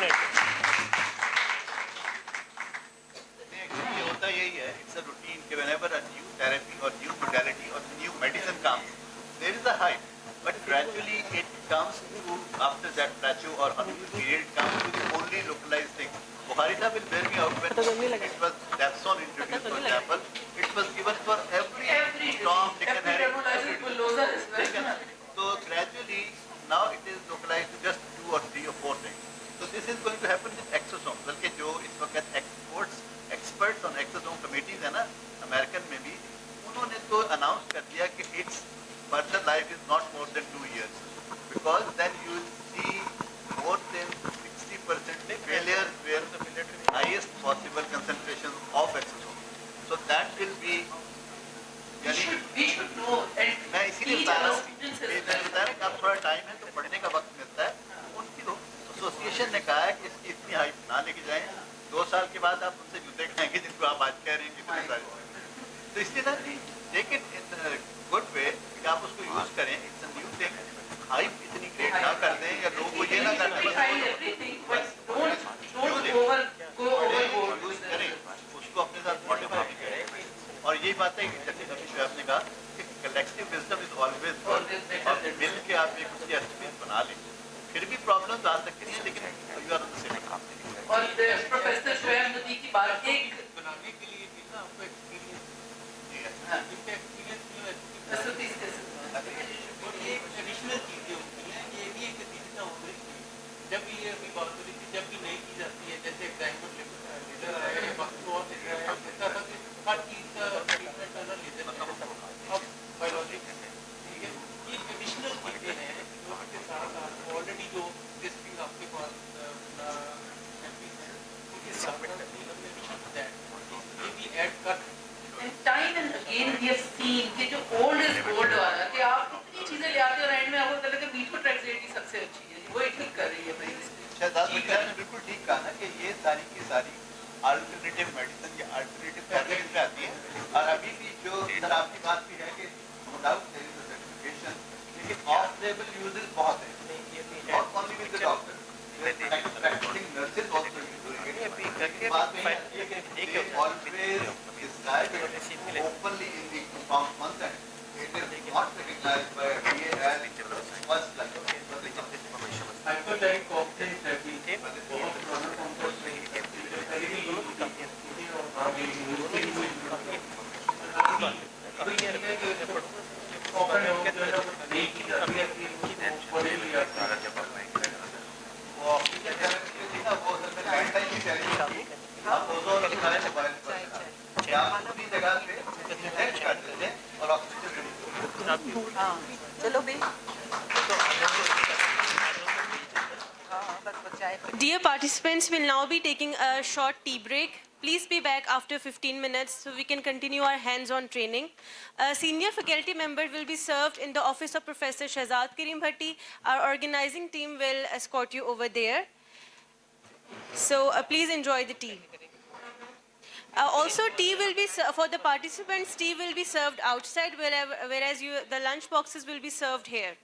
ये होता यही है, इट्स अ रूटीन कि व्हेनेवर अ न्यू थेरेपी और न्यू मोडालिटी और new medicine comes, there is a hype, but gradually it comes to after that plateau or honeymoon period comes to the only localized thing. Bukhari sahab will bear me out when it was Dapsone introduced, for example, it was given for every Tom, Dick and Harry. So gradually now it is localized to just 2 or 3 or 4 things. So this is going to happen with exosomes. बल्कि जो इस वक्त experts on exosome committees है ना अमेरिकन में भी, उन्होंने तो अनाउंस कर दिया कि its further life is not more than 2 years, because then you will see more than 60% failure where the highest possible concentration of exosome. So that will be. We should know. मैं इसीलिए बता रहा हूँ कि आप थोड़ा टाइम है तो पढ़ने का वक्त मिलता है. उनकी एसोसिएशन ने कहा है कि इसकी इतनी हाइप ना लेके जाएं. 2 साल के बाद आप उनसे जूते खाएंगे जिनको आप आज कह रहे हैं कितने सारे. तो इसलिए ना take it in good way कि आप उसको यूज करें. It's a new thing. Hype इतनी क्रिएट ना कर दें या लोग को ये ना कर दें यूज करें, उसको अपने साथ मॉडिफाई करें. और यही बात है कि जैसे नबी शोएब ने कहा कि collective wisdom is always good, और मिल के आप एक उसकी एक्सपीरियंस बना लें. फिर भी प्रॉब्लम्स आ सकती हैं लेकिन you are on the same. और प्रोफेसर शोएब नबी की बात एक बनाने के लिए भी ना आपको एक्सपीरियंस ये ट्रेडिशनल चीज़ें होती हैं. ये भी एक चीज़ ना हो गई जब ये अभी बात हो रही थी, जब भी नहीं की जाती है, जैसे डायमंड लेजर है, और हर चीज़ का ट्रीटमेंट अलग लेजर अब बायोलॉजिक है, ठीक है. ये ट्रेडिशनल चीज़ें हैं जो उसके साथ साथ ऑलरेडी जो एग्जिस्टिंग आपके पास उनके साथ ये भी ऐड कर. Time and again we have seen कि जो ओल्ड इज गोल्ड वाला कि आप कितनी चीजें ले आते हो और एंड में आपको लगता है कि मीथोट्रेक्सेट ही सबसे अच्छी है, वो ठीक कर रही है भाई. शहजाद मिर्जा ने बिल्कुल ठीक कहा ना कि ये सारी की सारी अल्टरनेटिव मेडिसिन या अल्टरनेटिव थेरेपीज में आती है. और अभी भी जो सर आपकी बात भी है कि विदाउट सर्टिफिकेशन, लेकिन ऑफ लेबल यूजेस बहुत है. Not only with the doctor, practicing nurses also using it. बात में है कि always describe it openly in the compound consent. It is not recognized by FDA as first line. Hypothetic option therapy बहुत पुराना कॉन्सेप्ट है. अभी ये है कि चलो बे Dear participants, we'll now be taking a short tea break. Please be back after 15 minutes so we can continue our hands-on training. A senior faculty member will be served in the office of Professor Shahzad Karim Bhatti. Our organizing team will escort you over there. So please enjoy the tea. Also, tea will be for the participants. Tea will be served outside, whereas the lunch boxes will be served here.